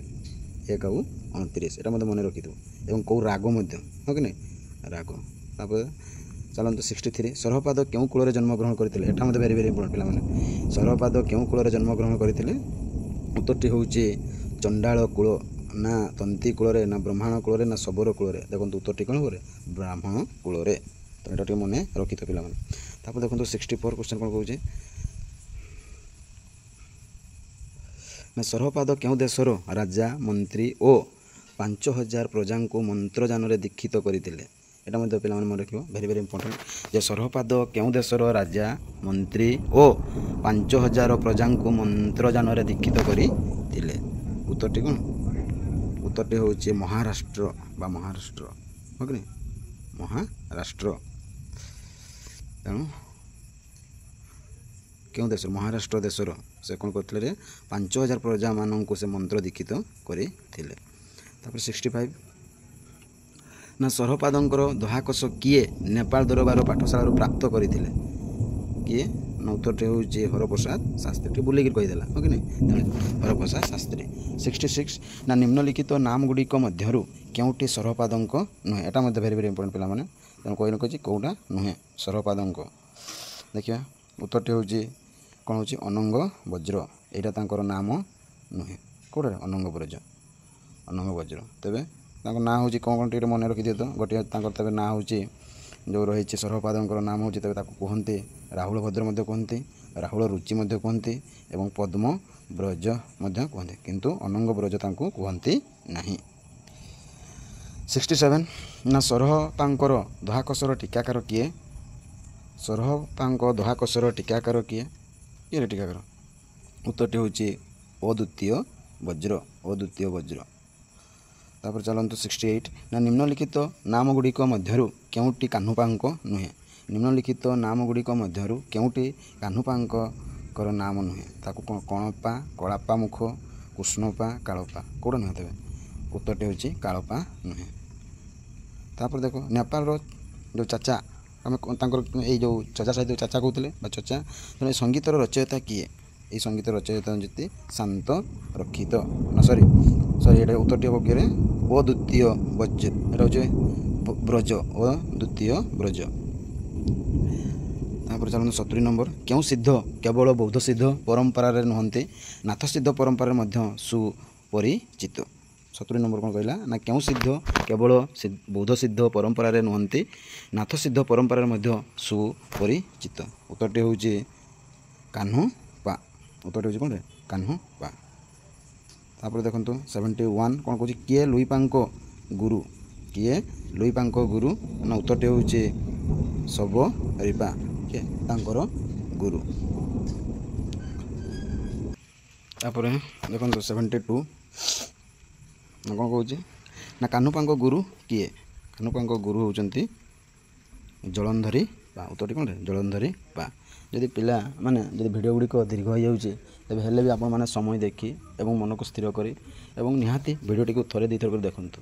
1 ଆଉ 29। ଏଇଟା ମଧ୍ୟ ମନେ ରଖିଥିବ। ଏବଂ କେଉଁ ରାଗ ମଧ୍ୟ, ହଁ କି ନାହିଁ? ରାଗ। ତାପରେ ଚାଲନ୍ତୁ 63 ସରହପାଦ କେଉଁ କୂଳରେ ଜନ୍ମଗ୍ରହଣ କରିଥିଲେ? ଏଟା ମଧ୍ୟ ଭେରି ଭେରି ଇମ୍ପୋର୍ଟାଣ୍ଟ ପିଲାମାନେ। ସରହପାଦ କେଉଁ କୂଳରେ ଜନ୍ମଗ୍ରହଣ କରିଥିଲେ? ଉତ୍ତରଟି ହେଉଛି ଚଣ୍ଡାଳ କୂଳ, ନା ତନ୍ତୀ କୂଳରେ, ନା ବ୍ରାହ୍ମଣ କୂଳରେ, ନା ଶବର କୂଳରେ? ଦେଖନ୍ତୁ ଉତ୍ତରଟି କ'ଣ କରେ? ବ୍ରାହ୍ମଣ କୂଳରେ। ତ ଏଇଟା ଟିକେ ମନେ ରଖିଥିବ ପିଲାମାନେ। ତାପରେ ଦେଖନ୍ତୁ 64 କ୍ୱେଶ୍ଚନ୍ କ'ଣ କହୁଛି ନା ସରହପାଦ କେଉଁ ଦେଶର ରାଜା ମନ୍ତ୍ରୀ ଓ 5000 ପ୍ରଜାଙ୍କୁ ମନ୍ତ୍ରଯାନରେ ଦୀକ୍ଷିତ କରିଥିଲେ? ଏଇଟା ମଧ୍ୟ ପିଲାମାନେ ମନେ ରଖିବ, ଭେରି ଭେରି ଇମ୍ପୋର୍ଟାଣ୍ଟ। ଯେ ସରହପାଦ କେଉଁ ଦେଶର ରାଜା ମନ୍ତ୍ରୀ ଓ 5000 ପ୍ରଜାଙ୍କୁ ମନ୍ତ୍ରଯାନରେ ଦୀକ୍ଷିତ କରିଥିଲେ? ଉତ୍ତରଟି କ'ଣ? ଉତ୍ତରଟି ହେଉଛି ମହାରାଷ୍ଟ୍ର ବା ମହାରାଷ୍ଟ୍ର, ହଁ କି ନାହିଁ? ମହାରାଷ୍ଟ୍ର। ତେଣୁ କେଉଁ ଦେଶର? ମହାରାଷ୍ଟ୍ର ଦେଶର ସେ କ'ଣ କରିଥିଲେ? 5000 ପ୍ରଜାମାନଙ୍କୁ ସେ ମନ୍ତ୍ର ଦୀକ୍ଷିତ କରିଥିଲେ। ତାପରେ 65 ନା ସରହପାଦଙ୍କର ଦହାକଷ କିଏ ନେପାଳ ଦରବାର ପାଠଶାଳାରୁ ପ୍ରାପ୍ତ କରିଥିଲେ? କିଏ? ନା ଉତ୍ତରଟି ହେଉଛି ହରପ୍ରସାଦ ଶାସ୍ତ୍ରୀ। ଟିକେ ବୁଲେଇକି କହିଦେଲା, ହଁ କି ନାହିଁ? ତେଣୁ ହରପ୍ରସାଦ ଶାସ୍ତ୍ରୀ। 66 ନା ନିମ୍ନଲିଖିତ ନାମ ଗୁଡ଼ିକ ମଧ୍ୟରୁ କେଉଁଟି ସରହପାଦଙ୍କ ନୁହେଁ? ଏଟା ମଧ୍ୟ ଭେରି ଭେରି ଇମ୍ପୋର୍ଟାଣ୍ଟ ପିଲାମାନେ। ତେଣୁ କହିଛି କେଉଁଟା ନୁହେଁ ସରହପାଦଙ୍କ? ଦେଖିବା ଉତ୍ତରଟି ହେଉଛି କ'ଣ ହେଉଛି? ଅନଙ୍ଗ ବଜ୍ର। ଏଇଟା ତାଙ୍କର ନାମ ନୁହେଁ। କେଉଁଟା? ଅନଙ୍ଗ ବ୍ରଜ, ଅନଙ୍ଗ ବଜ୍ର। ତେବେ ତାଙ୍କ ନାଁ ହେଉଛି କ'ଣ ଟିକେ ମନେ ରଖିଦିଅ ତ। ଗୋଟିଏ ତାଙ୍କର ତେବେ ନାଁ ହେଉଛି ଯେଉଁ ରହିଛି ସରହପାଦଙ୍କର ନାମ ହେଉଛି, ତେବେ ତାକୁ କୁହନ୍ତି ରାହୁଳ ଭଦ୍ର ମଧ୍ୟ କୁହନ୍ତି, ରାହୁଳ ରୁଚି ମଧ୍ୟ କୁହନ୍ତି ଏବଂ ପଦ୍ମ ବ୍ରଜ ମଧ୍ୟ କୁହନ୍ତି, କିନ୍ତୁ ଅନଙ୍ଗ ବ୍ରଜ ତାଙ୍କୁ କୁହନ୍ତି ନାହିଁ। 67 ନା ସରହପାଙ୍କର ଦହାକଷର ଟୀକାକାର କିଏ? ସରହପାଙ୍କ ଦହାକଷର ଟୀକାକାର କିଏ? କିଏ ଟୀକାକାର? ଉତ୍ତରଟି ହେଉଛି ଅଦ୍ୱିତୀୟ ବଜ୍ର, ଅଦ୍ୱିତୀୟ ବଜ୍ର। ତାପରେ ଚାଲନ୍ତୁ 68 ନା ନିମ୍ନଲିଖିତ ନାମ ଗୁଡ଼ିକ ମଧ୍ୟରୁ କେଉଁଟି କାହ୍ନୁପାଙ୍କ ନୁହେଁ? ନିମ୍ନଲିଖିତ ନାମ ଗୁଡ଼ିକ ମଧ୍ୟରୁ କେଉଁଟି କାହ୍ନୁପାଙ୍କର ନାମ ନୁହେଁ? ତାକୁ କଣପା, କଳାପା ମୁଖ, କୃଷ୍ଣପା, କାଳପା? କେଉଁଟା ନୁହେଁ? ତେବେ ଉତ୍ତରଟି ହେଉଛି କାଳପା ନୁହେଁ। ତାପରେ ଦେଖ ନେପାଳର ଯେଉଁ ଚାଚା, ଆମେ ତାଙ୍କର ଏଇ ଯେଉଁ ଚଚା ସାହିତ୍ୟ ଚାଚା କହୁଥିଲେ ବା ଚଚା, ତେଣୁ ଏ ସଙ୍ଗୀତର ରଚୟିତା କିଏ? এই ସଙ୍ଗୀତ ରଚୟିତା ହେଉଛି ଶାନ୍ତ ରକ୍ଷିତ, ନା ସରି ଏଇଟା ଉତ୍ତରଟି ହେବ କିଏ? ଅଦ୍ୱିତୀୟ ବଜ୍ର। ଏଇଟା ହେଉଛି ବ୍ରଜ, ଅଦ୍ୱିତୀୟ ବ୍ରଜ। ତାପରେ ଚାଲନ୍ତୁ 70 ନମ୍ବର କେଉଁ ସିଦ୍ଧ କେବଳ ବୌଦ୍ଧ ସିଦ୍ଧ ପରମ୍ପରାରେ ନୁହନ୍ତି ନାଥ ସିଦ୍ଧ ପରମ୍ପରାରେ ମଧ୍ୟ ସୁପରିଚିତ? 70 ନମ୍ବର କ'ଣ କହିଲା? ନା କେଉଁ ସିଦ୍ଧ କେବଳ ବୌଦ୍ଧ ସିଦ୍ଧ ପରମ୍ପରାରେ ନୁହନ୍ତି ନାଥ ସିଦ୍ଧ ପରମ୍ପରାରେ ମଧ୍ୟ ସୁପରିଚିତ? ଉତ୍ତରଟି ହେଉଛି କାହ୍ନୁପା। ଉତ୍ତରଟି ହେଉଛି କ'ଣ? କାହ୍ନୁପା। ତାପରେ ଦେଖନ୍ତୁ 71 କ'ଣ କହୁଛି? କିଏ ଲୁଇପାଙ୍କ ଗୁରୁ? କିଏ ଲୁଇପାଙ୍କ ଗୁରୁ? ନା ଉତ୍ତରଟି ହେଉଛି ଶବରୀପା, କିଏ ତାଙ୍କର ଗୁରୁ। ତାପରେ ଦେଖନ୍ତୁ 72 କ'ଣ କହୁଛି? ନା କାହ୍ନୁପାଙ୍କ ଗୁରୁ କିଏ? କାହ୍ନୁପାଙ୍କ ଗୁରୁ ହେଉଛନ୍ତି ଜଳନ୍ଧରୀ ପା। ଉତ୍ତରଟି କ'ଣ? ଜଳନ୍ଧରୀ ପା। ଯଦି ପିଲାମାନେ ଯଦି ଭିଡ଼ିଓ ଗୁଡ଼ିକ ଦୀର୍ଘ ହୋଇଯାଉଛି, ତେବେ ହେଲେ ବି ଆପଣମାନେ ସମୟ ଦେଖି ଏବଂ ମନକୁ ସ୍ଥିର କରି ଏବଂ ନିହାତି ଭିଡ଼ିଓଟିକୁ ଥରେ ଦୁଇଥର କରି ଦେଖନ୍ତୁ।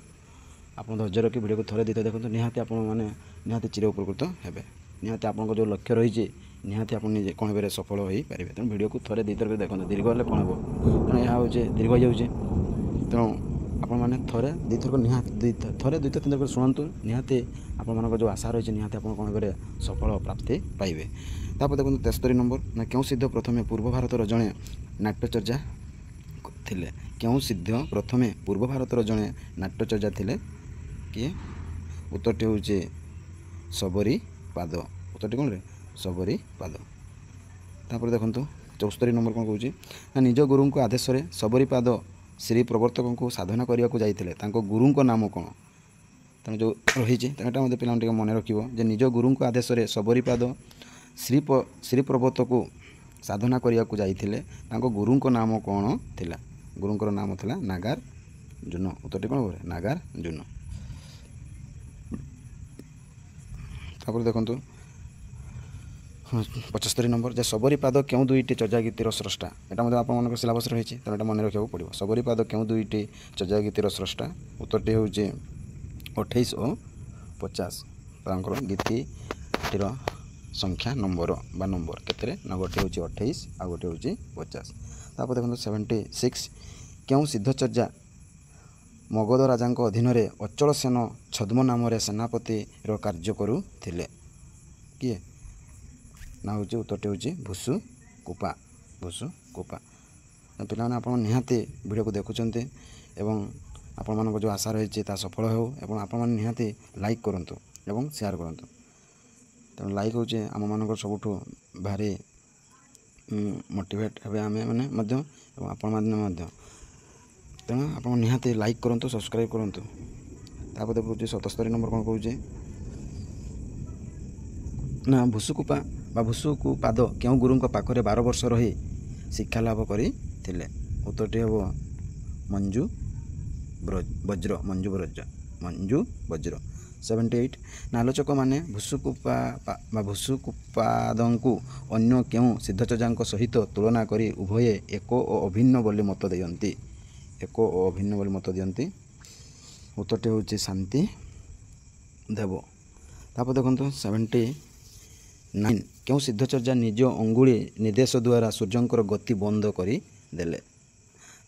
ଆପଣ ଧୈର୍ଯ୍ୟ ରଖି ଭିଡ଼ିଓକୁ ଥରେ ଦୁଇଥର ଦେଖନ୍ତୁ, ନିହାତି ଆପଣମାନେ ନିହାତି ଚିର ଉପକୃତ ହେବେ। ନିହାତି ଆପଣଙ୍କ ଯେଉଁ ଲକ୍ଷ୍ୟ ରହିଛି ନିହାତି ଆପଣ ନିଜେ କ'ଣ ହେବେ? ସଫଳ ହୋଇପାରିବେ। ତେଣୁ ଭିଡ଼ିଓକୁ ଥରେ ଦୁଇଥର କରି ଦେଖନ୍ତୁ। ଦୀର୍ଘ ହେଲେ କ'ଣ ହେବ? ତେଣୁ ଏହା ହେଉଛି ଦୀର୍ଘ ହୋଇଯାଉଛି। ତେଣୁ ଆପଣମାନେ ଥରେ ଦୁଇଥର ନିହାତି ଥରେ ଦୁଇଥର ତିନିଥର କରି ଶୁଣନ୍ତୁ, ନିହାତି ଆପଣମାନଙ୍କ ଯେଉଁ ଆଶା ରହିଛି ନିହାତି ଆପଣ କ'ଣ କରିବେ ସଫଳ ପ୍ରାପ୍ତି ପାଇବେ। ତାପରେ ଦେଖନ୍ତୁ 73 ନମ୍ବର, ନା କେଉଁ ସିଦ୍ଧ ପ୍ରଥମେ ପୂର୍ବ ଭାରତର ଜଣେ ନାଟ୍ୟଚର୍ଯ୍ୟା ଥିଲେ? କେଉଁ ସିଦ୍ଧ ପ୍ରଥମେ ପୂର୍ବ ଭାରତର ଜଣେ ନାଟ୍ୟଚର୍ଯ୍ୟା ଥିଲେ? କିଏ? ଉତ୍ତରଟି ହେଉଛି ଶବରୀପାଦ। ଉତ୍ତରଟି କ'ଣ ରେ? ଶବରୀପାଦ। ତାପରେ ଦେଖନ୍ତୁ 74 ନମ୍ବର କ'ଣ କହୁଛି, ନା ନିଜ ଗୁରୁଙ୍କ ଆଦେଶରେ ଶବରୀପାଦ ଶ୍ରୀ ପ୍ରବର୍ତ୍ତକଙ୍କୁ ସାଧନା କରିବାକୁ ଯାଇଥିଲେ, ତାଙ୍କ ଗୁରୁଙ୍କ ନାମ କ'ଣ? ତେଣୁ ଯେଉଁ ରହିଛି ଏଇଟା ମଧ୍ୟ ପିଲାମାନେ ଟିକେ ମନେ ରଖିବ ଯେ ନିଜ ଗୁରୁଙ୍କ ଆଦେଶରେ ଶବରୀପାଦ ଶ୍ରୀ ପ୍ରବର୍ତ୍ତକଙ୍କୁ ସାଧନା କରିବାକୁ ଯାଇଥିଲେ, ତାଙ୍କ ଗୁରୁଙ୍କ ନାମ କ'ଣ ଥିଲା? ଗୁରୁଙ୍କର ନାମ ଥିଲା ନାଗାର୍ଜୁନ। ଉତ୍ତରଟି କ'ଣ ହେବ? ନାଗାର୍ଜୁନ। ତାପରେ ଦେଖନ୍ତୁ 75 ନମ୍ବର, ଯେ ଶବରୀପାଦ କେଉଁ ଦୁଇଟି ଚର୍ଯ୍ୟା ଗୀତିର ସ୍ରଷ୍ଟା? ଏଇଟା ମଧ୍ୟ ଆପଣମାନଙ୍କ ସିଲାବସ୍ ରହିଛି, ତେଣୁ ଏଇଟା ମନେ ରଖିବାକୁ ପଡ଼ିବ। ଶବରୀପାଦ କେଉଁ ଦୁଇଟି ଚର୍ଯ୍ୟା ଗୀତିର ସ୍ରଷ୍ଟା? ଉତ୍ତରଟି ହେଉଛି 28 ଓ 50। ତାଙ୍କର ଗୀତିଟିର ସଂଖ୍ୟା ନମ୍ବର କେତେରେ? ନା ଗୋଟିଏ ହେଉଛି 28 ଆଉ ଗୋଟିଏ ହେଉଛି 50। ତାପରେ ଦେଖନ୍ତୁ 76, କେଉଁ ସିଦ୍ଧଚର୍ଯ୍ୟା ମଗଧ ରାଜାଙ୍କ ଅଧୀନରେ ଅଚଳ ସେନ ଛଦ୍ମ ନାମରେ ସେନାପତିର କାର୍ଯ୍ୟ କରୁଥିଲେ? କିଏ? ନା ହେଉଛି ଉତ୍ତରଟି ହେଉଛି ଭୁସୁକୁପା। ପିଲାମାନେ ଆପଣ ନିହାତି ଭିଡ଼ିଓକୁ ଦେଖୁଛନ୍ତି ଏବଂ ଆପଣମାନଙ୍କ ଯେଉଁ ଆଶା ରହିଛି ତାହା ସଫଳ ହେଉ ଏବଂ ଆପଣମାନେ ନିହାତି ଲାଇକ୍ କରନ୍ତୁ ଏବଂ ସେୟାର କରନ୍ତୁ। ତେଣୁ ଲାଇକ୍ ହେଉଛି ଆମମାନଙ୍କର ସବୁଠୁ ଭାରି ମୋଟିଭେଟ୍ ହେବେ ଆମେ ମାନେ ମଧ୍ୟ ଏବଂ ଆପଣମାନେ ମଧ୍ୟ। ତେଣୁ ଆପଣ ନିହାତି ଲାଇକ୍ କରନ୍ତୁ, ସବସ୍କ୍ରାଇବ୍ କରନ୍ତୁ। ତାପରେ ଦେଖୁଛି 77 ନମ୍ବର କ'ଣ କହୁଛି, ନା ଭୁସୁକୁପାଦ କେଉଁ ଗୁରୁଙ୍କ ପାଖରେ 12 ବର୍ଷ ରହି ଶିକ୍ଷା ଲାଭ କରିଥିଲେ? ଉତ୍ତରଟି ହେବ ମଞ୍ଜୁ ବଜ୍ର। 78, ନା ଆଲୋଚକମାନେ ଭୁସୁକୁପାଦଙ୍କୁ ଅନ୍ୟ କେଉଁ ସିଦ୍ଧଚର୍ଯ୍ୟାଙ୍କ ସହିତ ତୁଳନା କରି ଉଭୟେ ଏକ ଓ ଅଭିନ୍ନ ବୋଲି ମତ ଦିଅନ୍ତି? ଉତ୍ତରଟି ହେଉଛି ଶାନ୍ତି ଦେବ। ତାପରେ ଦେଖନ୍ତୁ 79, କେଉଁ ସିଦ୍ଧଚର୍ଯ୍ୟା ନିଜ ଅଙ୍ଗୁଳି ନିର୍ଦ୍ଦେଶ ଦ୍ୱାରା ସୂର୍ଯ୍ୟଙ୍କର ଗତି ବନ୍ଦ କରିଦେଲେ?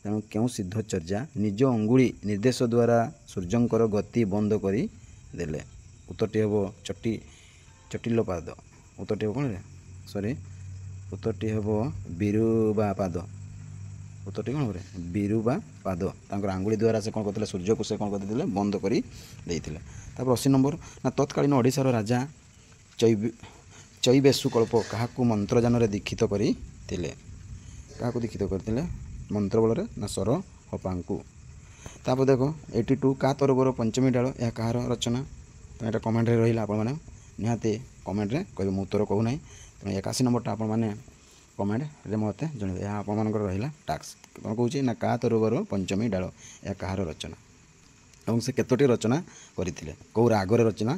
ତେଣୁ କେଉଁ ସିଦ୍ଧଚର୍ଯ୍ୟା ନିଜ ଅଙ୍ଗୁଳି ନିର୍ଦ୍ଦେଶ ଦ୍ୱାରା ସୂର୍ଯ୍ୟଙ୍କର ଗତି ବନ୍ଦ କରିଦେଲେ? ଉତ୍ତରଟି ହେବ ଚଟିଲୋପାଦ। ଉତ୍ତରଟି ହେବ କ'ଣ? ଉତ୍ତରଟି ହେବ ବିରୁବାପାଦ। ବିରୁବାପାଦ। ତାଙ୍କର ଆଙ୍ଗୁଳି ଦ୍ୱାରା ସେ କ'ଣ କରିଥିଲେ? ସୂର୍ଯ୍ୟକୁ ସେ କ'ଣ କରିଦେଇଥିଲେ? ବନ୍ଦ କରି ଦେଇଥିଲେ। ତାପରେ 80 ନମ୍ବର, ନା ତତ୍କାଳୀନ ଓଡ଼ିଶାର ରାଜା ଚୈବେଶୁକଳ୍ପ କାହାକୁ ମନ୍ତ୍ରଯାନରେ ଦୀକ୍ଷିତ କରିଥିଲେ? କାହାକୁ ଦୀକ୍ଷିତ କରିଥିଲେ ମନ୍ତ୍ର ବଳରେ? ନା ସରହପାଙ୍କୁ। ତାପରେ ଦେଖ 82, କା ତରବର ପଞ୍ଚମୀ ଡାଳ ଏହା କାହାର ରଚନା? ତେଣୁ ଏଇଟା କମେଣ୍ଟରେ ରହିଲା, ଆପଣମାନେ ନିହାତି କମେଣ୍ଟରେ କହିବେ, ମୁଁ ଉତ୍ତର କହୁନାହିଁ। ତେଣୁ 81 ନମ୍ବରଟା ଆପଣମାନେ କମେଣ୍ଟରେ ମୋତେ ଜଣାଇବେ, ଏହା ଆପଣମାନଙ୍କର ରହିଲା ଟାସ୍କ। କ'ଣ କହୁଛି? ନା କା ତରବର ପଞ୍ଚମୀ ଡାଳ ଏହା କାହାର ରଚନା ଏବଂ ସେ କେତୋଟି ରଚନା କରିଥିଲେ, କେଉଁ ରାଗରେ ରଚନା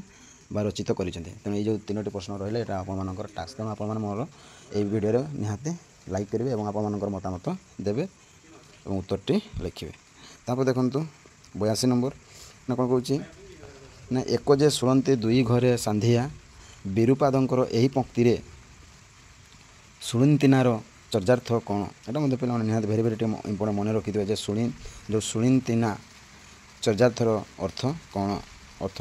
ବା ରଚିତ କରିଛନ୍ତି? ତେଣୁ ଏଇ ଯେଉଁ 3ଟି ପ୍ରଶ୍ନ ରହିଲେ ଏଇଟା ଆପଣମାନଙ୍କର ଟାସ୍କ। ତେଣୁ ଆପଣମାନେ ମୋର ଏଇ ଭିଡ଼ିଓରେ ନିହାତି ଲାଇକ୍ କରିବେ ଏବଂ ଆପଣମାନଙ୍କର ମତାମତ ଦେବେ ଏବଂ ଉତ୍ତରଟି ଲେଖିବେ। ତାପରେ ଦେଖନ୍ତୁ 82 ନମ୍ବର, ନା କ'ଣ କହୁଛି? ନା ଏକ ଯେ ଶୁଣନ୍ତି ଦୁଇ ଘରେ ସାନ୍ଧିଆ ବିରୁପାଦଙ୍କର ଏହି ପଂକ୍ତିରେ ଶୁଣିନ୍ତିନାର ଚର୍ଯ୍ୟାର୍ଥ କ'ଣ? ଏଇଟା ମଧ୍ୟ ପିଲାମାନେ ନିହାତି ଭେରି ଟିକେ ଇମ୍ପୋର୍ଟାଣ୍ଟ ମନେ ରଖିଥିବେ ଯେ ଯେଉଁ ଶୁଣିନ୍ତିନା ଚର୍ଯ୍ୟାର୍ଥର ଅର୍ଥ କ'ଣ? ଅର୍ଥ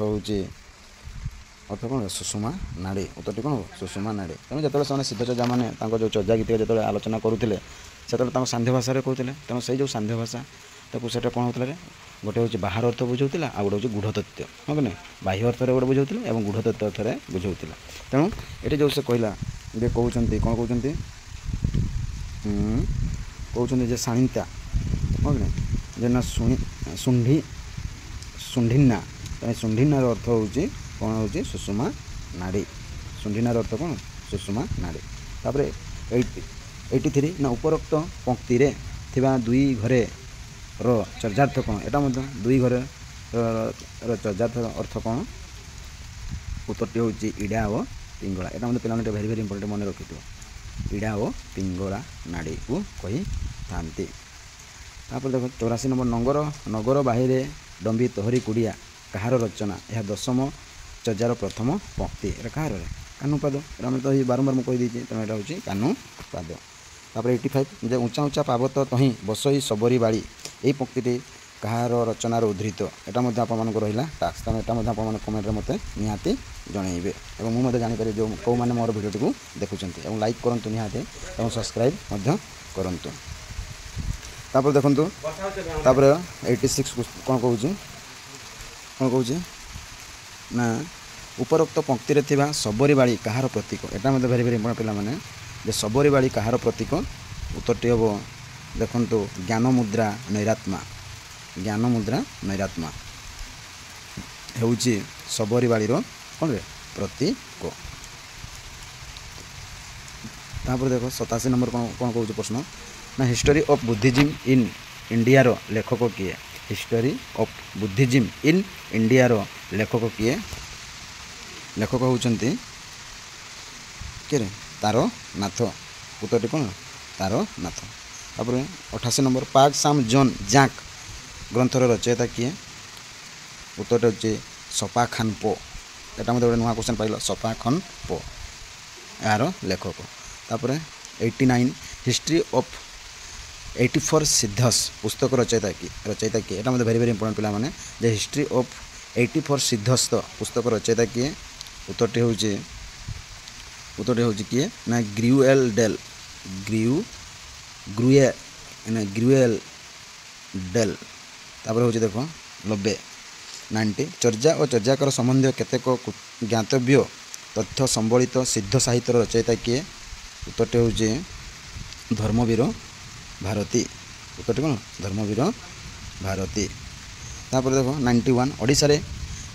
କ'ଣ? ସୁଷମା ନାଡ଼ି। ଉତ୍ତରଟି କ'ଣ ହେବ? ସୁଷମା ନାଡ଼ି। ତେଣୁ ଯେତେବେଳେ ସେମାନେ ସିଦ୍ଧଚର୍ଯ୍ୟାମାନେ ତାଙ୍କ ଯେଉଁ ଚର୍ଯ୍ୟା ଗୀତିକ ଯେତେବେଳେ ଆଲୋଚନା କରୁଥିଲେ ସେତେବେଳେ ତାଙ୍କ ସାନ୍ଧ୍ୟ ଭାଷାରେ କହୁଥିଲେ। ତେଣୁ ସେଇ ଯେଉଁ ସାନ୍ଧ୍ୟ ଭାଷା ତାକୁ ସେଇଟା କ'ଣ ହେଉଥିଲା? ଗୋଟେ ହେଉଛି ବାହାର ଅର୍ଥ ବୁଝାଉଥିଲା ଆଉ ଗୋଟେ ହେଉଛି ଗୂଢ଼ ତତ୍ତ୍ୱ, ହଁ କି ନାହିଁ? ବାହ୍ୟ ଅର୍ଥରେ ଗୋଟେ ବୁଝାଉଥିଲା ଏବଂ ଗୂଢ଼ ତତ୍ତ୍ୱ ଅର୍ଥରେ ବୁଝାଉଥିଲା। ତେଣୁ ଏଠି ଯେଉଁ ସେ କହିଲା ଯେ କହୁଛନ୍ତି କ'ଣ କହୁଛନ୍ତି? କହୁଛନ୍ତି ଯେ ଶାଣିନ୍ତା, ହଁ କି ନାହିଁ? ଯେ ନା ଶୁଣ୍ଢିନ୍ନା। ତେଣୁ ଶୁଣ୍ଢିନ୍ନାର ଅର୍ଥ ହେଉଛି କ'ଣ? ହେଉଛି ସୁଷମା ନାଡ଼ି। ଶୁଣ୍ଢିନ୍ନାର ଅର୍ଥ କ'ଣ? ସୁଷମା ନାଡ଼ି। ତାପରେ 83, ନା ଉପରୋକ୍ତ ପଂକ୍ତିରେ ଥିବା ଦୁଇ ଘରେ ର ଚର୍ଯ୍ୟାର୍ଥ କ'ଣ? ଏଇଟା ମଧ୍ୟ ଦୁଇ ଘରେ ର ଚର୍ଯ୍ୟାର୍ଥର ଅର୍ଥ କ'ଣ? ଉତ୍ତରଟି ହେଉଛି ଇଡ଼ା ଓ ପିଙ୍ଗଳା। ଏଇଟା ମଧ୍ୟ ପିଲାମାନେ ଭେରି ଇମ୍ପୋର୍ଟାଣ୍ଟ ମନେ ରଖିଥିବ। ଇଡ଼ା ଓ ପିଙ୍ଗଳା ନାଡ଼ିକୁ କହିଥାନ୍ତି। ତାପରେ ଦେଖ 84 ନମ୍ବର, ନଗର ବାହିରେ ଡମ୍ବି ତୋହରି କୁଡ଼ିଆ କାହାର ରଚନା? ଏହା 10ମ ଚର୍ଯ୍ୟାର ପ୍ରଥମ ପଂକ୍ତି। ଏଇଟା କାହାର? କାହ୍ନୁପାଦ। ଆମେ ତ ଏଇ ବାରମ୍ବାର ମୁଁ କହିଦେଇଛି, ତେଣୁ ଏଇଟା ହେଉଛି କାହ୍ନୁପାଦ। ତାପରେ 85, ଯେ ଉଞ୍ଚା ଉଞ୍ଚା ପାର୍ବତ ତହିଁ ବସଇ ଶବରୀ ବାଳି, ଏହି ପଂକ୍ତିଟି କାହାର ରଚନାର ଉଦ୍ଧୃତ ଏଟା ମଧ୍ୟ ଆପଣମାନଙ୍କୁ ରହିଲା ଟାସ୍କ। ତେଣୁ ଏଟା ମଧ୍ୟ ଆପଣମାନେ କମେଣ୍ଟରେ ମୋତେ ନିହାତି ଜଣାଇବେ ଏବଂ ମୁଁ ମଧ୍ୟ ଜାଣିପାରିବି ଯେଉଁ କେଉଁମାନେ ମୋର ଭିଡ଼ିଓଟିକୁ ଦେଖୁଛନ୍ତି। ଏବଂ ଲାଇକ୍ କରନ୍ତୁ ନିହାତି ଏବଂ ସବସ୍କ୍ରାଇବ୍ ମଧ୍ୟ କରନ୍ତୁ। ତାପରେ ଦେଖନ୍ତୁ ତାପରେ 86 କ'ଣ କହୁଛି ନା ଉପରୋକ୍ତ ପଙ୍କ୍ତିରେ ଥିବା ଶବରୀବାଳୀ କାହାର ପ୍ରତୀକ। ଏଟା ମଧ୍ୟ ଭେରି ଇମ୍ପୋର୍ଟାଣ୍ଟ ପିଲାମାନେ ଯେ ଶବରୀବାଳୀ କାହାର ପ୍ରତୀକ। ଉତ୍ତରଟି ହେବ ଦେଖନ୍ତୁ ଜ୍ଞାନମୁଦ୍ରା ନୈରାତ୍ମା। ଜ୍ଞାନମୁଦ୍ରା ନୈରାତ୍ମା ହେଉଛି ଶବରୀବାଳୀର କ'ଣରେ ପ୍ରତୀକ। ତାପରେ ଦେଖ 87 ନମ୍ବର କ'ଣ କହୁଛି ପ୍ରଶ୍ନ ନା ହିଷ୍ଟୋରୀ ଅଫ୍ ବୁଦ୍ଧିଜିମ୍ ଇନ୍ ଇଣ୍ଡିଆର ଲେଖକ କିଏ। ହିଷ୍ଟୋରୀ ଅଫ୍ ବୁଦ୍ଧିଜିମ୍ ଇନ୍ ଇଣ୍ଡିଆର ଲେଖକ କିଏ। ଲେଖକ ହେଉଛନ୍ତି କିଏ ତାରନାଥ। ଉତ୍ତରଟି କ'ଣ ତାରନାଥ। ତାପରେ 88 ନମ୍ବର ପାକ୍ ସାମ୍ ଜନ୍ ଜାକ୍ ଗ୍ରନ୍ଥର ରଚୟିତା କିଏ। ଉତ୍ତରଟି ହେଉଛି ସପା ଖାନ୍ ପୋ। ଏଟା ମଧ୍ୟ ଗୋଟେ ନୂଆ କ୍ୱେଶ୍ଚନ୍ ପାଇଲ ସପା ଖାନ୍ ପୋ ଏହାର ଲେଖକ। ତାପରେ 89 ହିଷ୍ଟ୍ରି ଅଫ୍ 84 ସିଦ୍ଧସ୍ ପୁସ୍ତକ ରଚୟିତା କିଏ। ଏଟା ମଧ୍ୟ ଭେରି ଇମ୍ପୋର୍ଟାଣ୍ଟ ପିଲାମାନେ ଯେ ହିଷ୍ଟ୍ରି ଅଫ୍ 84 ସିଦ୍ଧସ୍ ପୁସ୍ତକ ରଚୟିତା କିଏ। ଉତ୍ତରଟି ହେଉଛି କିଏ ନା ଗ୍ରୁଏଲ୍ ଡେଲ୍। ଗ୍ରୁଏଲ୍ ଡେଲ୍। ତାପରେ ହେଉଛି ଦେଖ 90 ଚର୍ଯା ଓ ଚର୍ଯାକାର ସମ୍ବନ୍ଧୀୟ କେତେକ ଜ୍ଞାତବ୍ୟ ତଥ୍ୟ ସମ୍ବଳିତ ସିଦ୍ଧ ସାହିତ୍ୟର ରଚୟିତା କିଏ। ଉତ୍ତରଟି ହେଉଛି ଧର୍ମବୀର ଭାରତୀ। ଉତ୍ତରଟି କ'ଣ ଧର୍ମବୀର ଭାରତୀ। ତାପରେ ଦେଖ 91 ଓଡ଼ିଶାରେ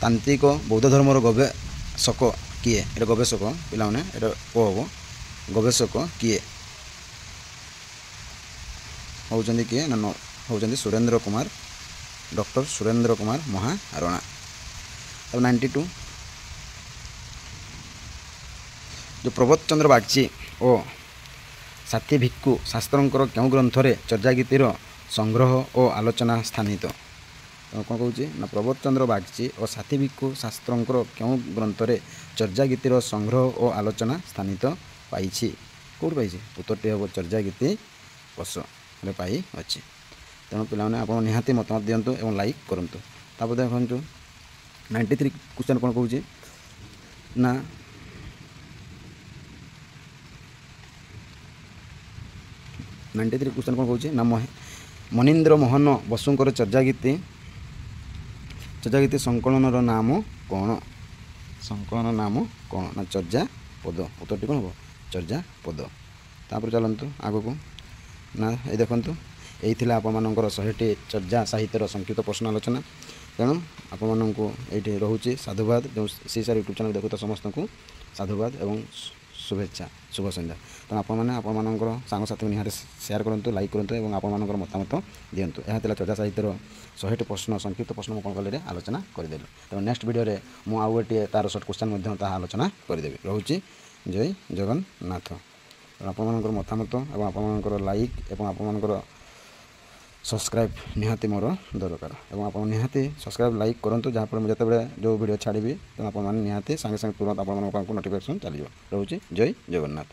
ତାନ୍ତ୍ରିକ ବୌଦ୍ଧ ଧର୍ମର ଗବେଷକ କିଏ। ଏଟା ଗବେଷକ ପିଲାମାନେ ଏଟା ହେବ ଗବେଷକ କିଏ ହେଉଛନ୍ତି କିଏ ନା ହେଉଛନ୍ତି ସୁରେନ୍ଦ୍ର କୁମାର ଡକ୍ଟର ସୁରେନ୍ଦ୍ର କୁମାର ମହାରଣା। ତାପରେ 92 ଯେଉଁ ପ୍ରବୋଧ ଚନ୍ଦ୍ର ବାଗ୍ଚି ଓ ସାଥୀ ଭିକ୍ଷୁ ଶାସ୍ତ୍ରଙ୍କର କେଉଁ ଗ୍ରନ୍ଥରେ ଚର୍ଯାଗୀତିର ସଂଗ୍ରହ ଓ ଆଲୋଚନା ସ୍ଥାନିତ। କ'ଣ କହୁଛି ନା ପ୍ରବୋଧ ଚନ୍ଦ୍ର ବାଗ୍ଚି ଓ ସାଥୀ ଭିକ୍ଷୁ ଶାସ୍ତ୍ରଙ୍କର କେଉଁ ଗ୍ରନ୍ଥରେ ଚର୍ଯାଗୀତିର ସଂଗ୍ରହ ଓ ଆଲୋଚନା ସ୍ଥାନିତ ପାଇଛି। କେଉଁଠି ପାଇଛି। ଉତ୍ତରଟି ହେବ ଚର୍ଯାଗୀତି କୋଷରେ ପାଇଅଛି। ତେଣୁ ପିଲାମାନେ ଆପଣ ନିହାତି ମତାମତ ଦିଅନ୍ତୁ ଏବଂ ଲାଇକ୍ କରନ୍ତୁ। ତାପରେ ଦେଖନ୍ତୁ 93 କ୍ୱେଶ୍ଚନ୍ କ'ଣ କହୁଛି ନା 93 କ୍ୱେଶ୍ଚନ୍ କ'ଣ କହୁଛି ନା ମନୀନ୍ଦ୍ର ମୋହନ ବସୁଙ୍କର ଚର୍ଯାଗୀତି ସଂକଳନର ନାମ କ'ଣ। ସଂକଳନ ନାମ କ'ଣ ନା ଚର୍ଯାପଦ। ଉତ୍ତରଟି କ'ଣ ହେବ ଚର୍ଯାପଦ। ତାପରେ ଚାଲନ୍ତୁ ଆଗକୁ ନା ଏଇ ଦେଖନ୍ତୁ ଏଇ ଥିଲା ଆପଣମାନଙ୍କର 100ଟି ଚର୍ଯା ସାହିତ୍ୟର ସଂକ୍ଷିପ୍ତ ପ୍ରଶ୍ନ ଆଲୋଚନା। ତେଣୁ ଆପଣମାନଙ୍କୁ ଏଇଠି ରହୁଛି ସାଧୁବାଦ। ଯେଉଁ CSR ୟୁଟ୍ୟୁବ୍ ଚ୍ୟାନେଲ୍ ଦେଖୁଥିବା ସମସ୍ତଙ୍କୁ ସାଧୁବାଦ ଏବଂ ଶୁଭେଚ୍ଛା ଶୁଭ ସନ୍ଧ୍ୟା। ତେଣୁ ଆପଣମାନଙ୍କର ସାଙ୍ଗସାଥିଙ୍କୁ ନିହାତି ସେୟାର କରନ୍ତୁ ଲାଇକ୍ କରନ୍ତୁ ଏବଂ ଆପଣମାନଙ୍କର ମତାମତ ଦିଅନ୍ତୁ। ଏହା ଥିଲା ଚର୍ଯା ସାହିତ୍ୟର 100ଟି ପ୍ରଶ୍ନ ସଂକ୍ଷିପ୍ତ ପ୍ରଶ୍ନ ମୁଁ କ'ଣ କଲି ଆଲୋଚନା କରିଦେଲି। ତେଣୁ ନେକ୍ସଟ ଭିଡ଼ିଓରେ ମୁଁ ଆଉ ଗୋଟିଏ ତା'ର ସର୍ଟ କ୍ୱେଶ୍ଚନ୍ ମଧ୍ୟ ତାହା ଆଲୋଚନା କରିଦେବି। ରହୁଛି ଜୟ ଜଗନ୍ନାଥ। ଆପଣମାନଙ୍କର ମତାମତ ଏବଂ ଆପଣମାନଙ୍କର ଲାଇକ୍ ଏବଂ ଆପଣମାନଙ୍କର ସବସ୍କ୍ରାଇବ୍ ନିହାତି ମୋର ଦରକାର ଏବଂ ଆପଣ ନିହାତି ସବସ୍କ୍ରାଇବ୍ ଲାଇକ୍ କରନ୍ତୁ ଯାହାଫଳରେ ମୁଁ ଯେତେବେଳେ ଯେଉଁ ଭିଡ଼ିଓ ଛାଡ଼ିବି ତେଣୁ ଆପଣମାନେ ନିହାତି ସାଙ୍ଗେ ସାଙ୍ଗେ ତୁରନ୍ତ ଆପଣମାନଙ୍କ ପାଖକୁ ନୋଟିଫିକେସନ୍ ଚାଲିଯିବ। ରହୁଛି ଜୟ ଜଗନ୍ନାଥ।